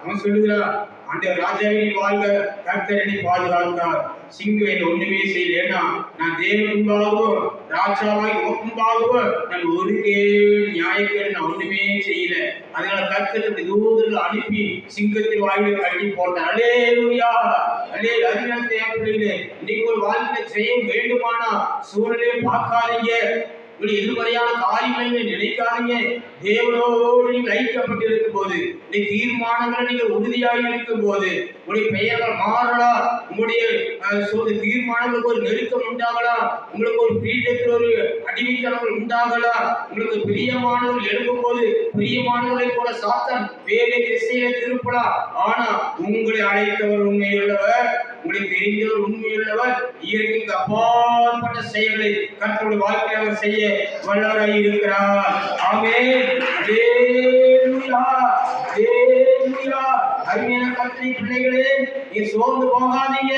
Speaker 1: அவன் சொல்லுகிறான், ஆண்டவர் ராஜாவை வாழ்க, கர்த்தர் என்னை பாதுகாத்தார். சிங்கம் ஒண்ணுமே செய்யல. ஏன்னா நான் தேவன் முன்பாகவும் ராஜாவாய் முன்பாகவும் நான் ஒரு நியாயக்கேடு நான் ஒண்ணுமே செய்யல. அதனால கர்த்தர் தூதர்கள் அனுப்பி சிங்கத்தின் வாயில கட்டி போட்டார். அல்லேலூயா, அதனால தேவைப்படல. இன்னைக்கு ஒரு வாழ்க்கை செய்ய வேண்டுமானா சூழ்நிலையை பார்க்காதீங்க, எதிர்மறையான காரியங்களை நினைக்காதீங்க. தேவனோடு நீங்கள் ஐக்கியப்பட்டிருக்கும் போது, தீர்மானங்களை நீங்கள் உறுதியாக இருக்கும் போது, உங்களுடைய பெயர்கள் மாறலாம், உங்களுடைய தீர்மானங்களுக்கு ஒரு நெருக்கம் உண்டாகலாம், உங்களுக்கு ஒரு பீடத்தில் ஒரு அடிமைத்தனங்கள் உண்டாகலாம். உங்களுக்கு பிரியமானவர்கள் எழுப்பும் போது பிரியமானவர்களை கூட சாத்தான் வேலை திசையில திருப்பலாம். ஆனா உங்களை அழைத்தவர் உண்மையுள்ளவர், உங்களுக்கு தெரிந்தவர் உண்மையுள்ளவர். இயற்கைக்கு அப்பாற்பட்ட செயல்களை கர்த்தருடைய வாழ்க்கையை அவர் செய்ய வல்லவராய் இருக்கிறார். ஆமென். அல்லேலூயா, அல்லேலூயா. அருமையான கர்த்தரின் பிள்ளைகளே, நீ சோர்ந்து போகாதீங்க.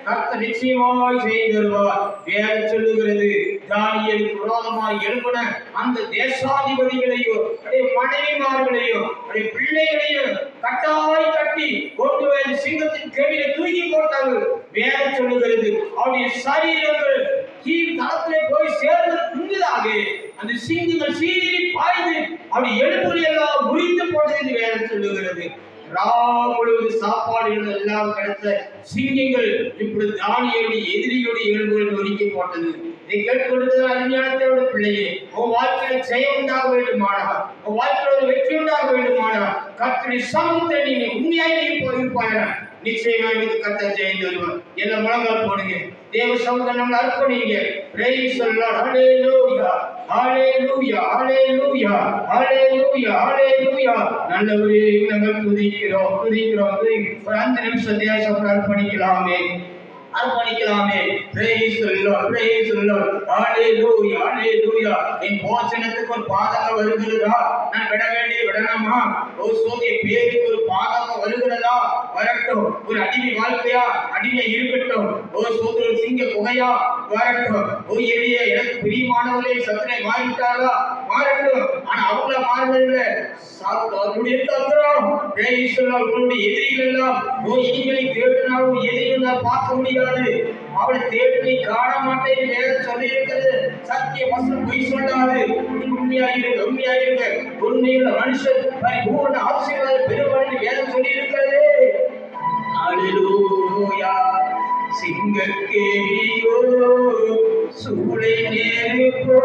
Speaker 1: கர்த்தர் நிச்சயமாய் செய்து வருவார். வேதம் சொல்லுகிறது, தானியேலுக்கு விரோதமாய் எழுப்பின அந்த தேசாதிபதிகளையும் மனைவிமார்களையும் பிள்ளைகளையும் கட்டாய் கட்டி கொண்டு போய் சிங்கத்தின் கெவியில தூக்கி போட்டார்கள். வேதம் சொல்லுகிறது, அவருடைய சரீரங்கள் கீழ் தளத்திலே போய் சேர்ந்து முன்னதாக அந்த சிங்கங்கள் சீறி பாய்ந்து அவருடைய எலும்புகளை எல்லாம் முறித்து போட்டது என்று வேதம் சொல்லுகிறது. முழுவது சாப்பாடு எல்லாம் கிடைத்த சிங்கங்கள் இப்படி தானியேலுடைய எதிரிகளுடைய எலும்புகள் நொறுக்கி போட்டது. இதை கேட்டுக்கொண்டு அருமையான பிள்ளையே, உன் வாழ்க்கையில ஜெயம் உண்டாக வேண்டுமானா, உன் வாழ்க்கையில ஒரு வெற்றி உண்டாக வேண்டுமானா, கர்த்தருடைய சமூகத்தை நீங்க உண்மையாக இருப்பாங்க. நிச்சயமாக கர்த்தர் ஜெயம் தருவார். எல்லாம் முழங்கால் போடுங்க, தேவ சமூகம் நம்மளை அர்ப்பணிங்க. Praise the Lord. ஹல்லேலூயா, ஹல்லேலூயா, ஹல்லேலூயா, ஹல்லேலூயா, ஹல்லேலூயா. நல்லவரே, நாங்கள் துதிக்கிறோம். ஒரு 5 நிமிஷம் தேவசமூகம் அர்ப்பணிக்கலாமே. Praise the Lord, praise the Lord. Hallelujah, hallelujah. என் போஜனத்துக்கு ஒரு பாதகம் வருகிறதா? நான் விட வேண்டிய விடலாமா? ஓ சோதிய பேருக்கு ஒரு பாதகம் வருகிறதா? வரட்டும். ஒரு அடிமை வாழ்க்கையா? அடிமை இருக்கட்டும். ஓ சோதர சிங்க குகையா? வரட்டும். ஓ எளிய எனக்கு பிரியமானவர்களே சத்துரை மாறிவிட்டாரா? மாறட்டும். ஆனா அவங்கள மாறவில்லை. அவருடைய தந்திரம். Praise the Lord. உங்களுடைய எதிரிகள் எல்லாம் ஓ இனிமேல் தேடினாலும் எதிரிகளை பார்க்க முடியாது. அவளை தேடி காண மாட்டேன் வேதம் சொல்லி இருக்கிறது. சத்திய வசனம் பொய் சொல்லாது. உண்மையாயிருங்க, உண்மையாயிருங்க. உண்மையுள்ள மனுஷன் பரிபூர்ண ஆசீர்வாதம் பெறுவார் என்று வேதம் சொல்லி இருக்கிறது. அல்லேலூயா. சிங்கக்கேரியோ சூளை நேருப்போ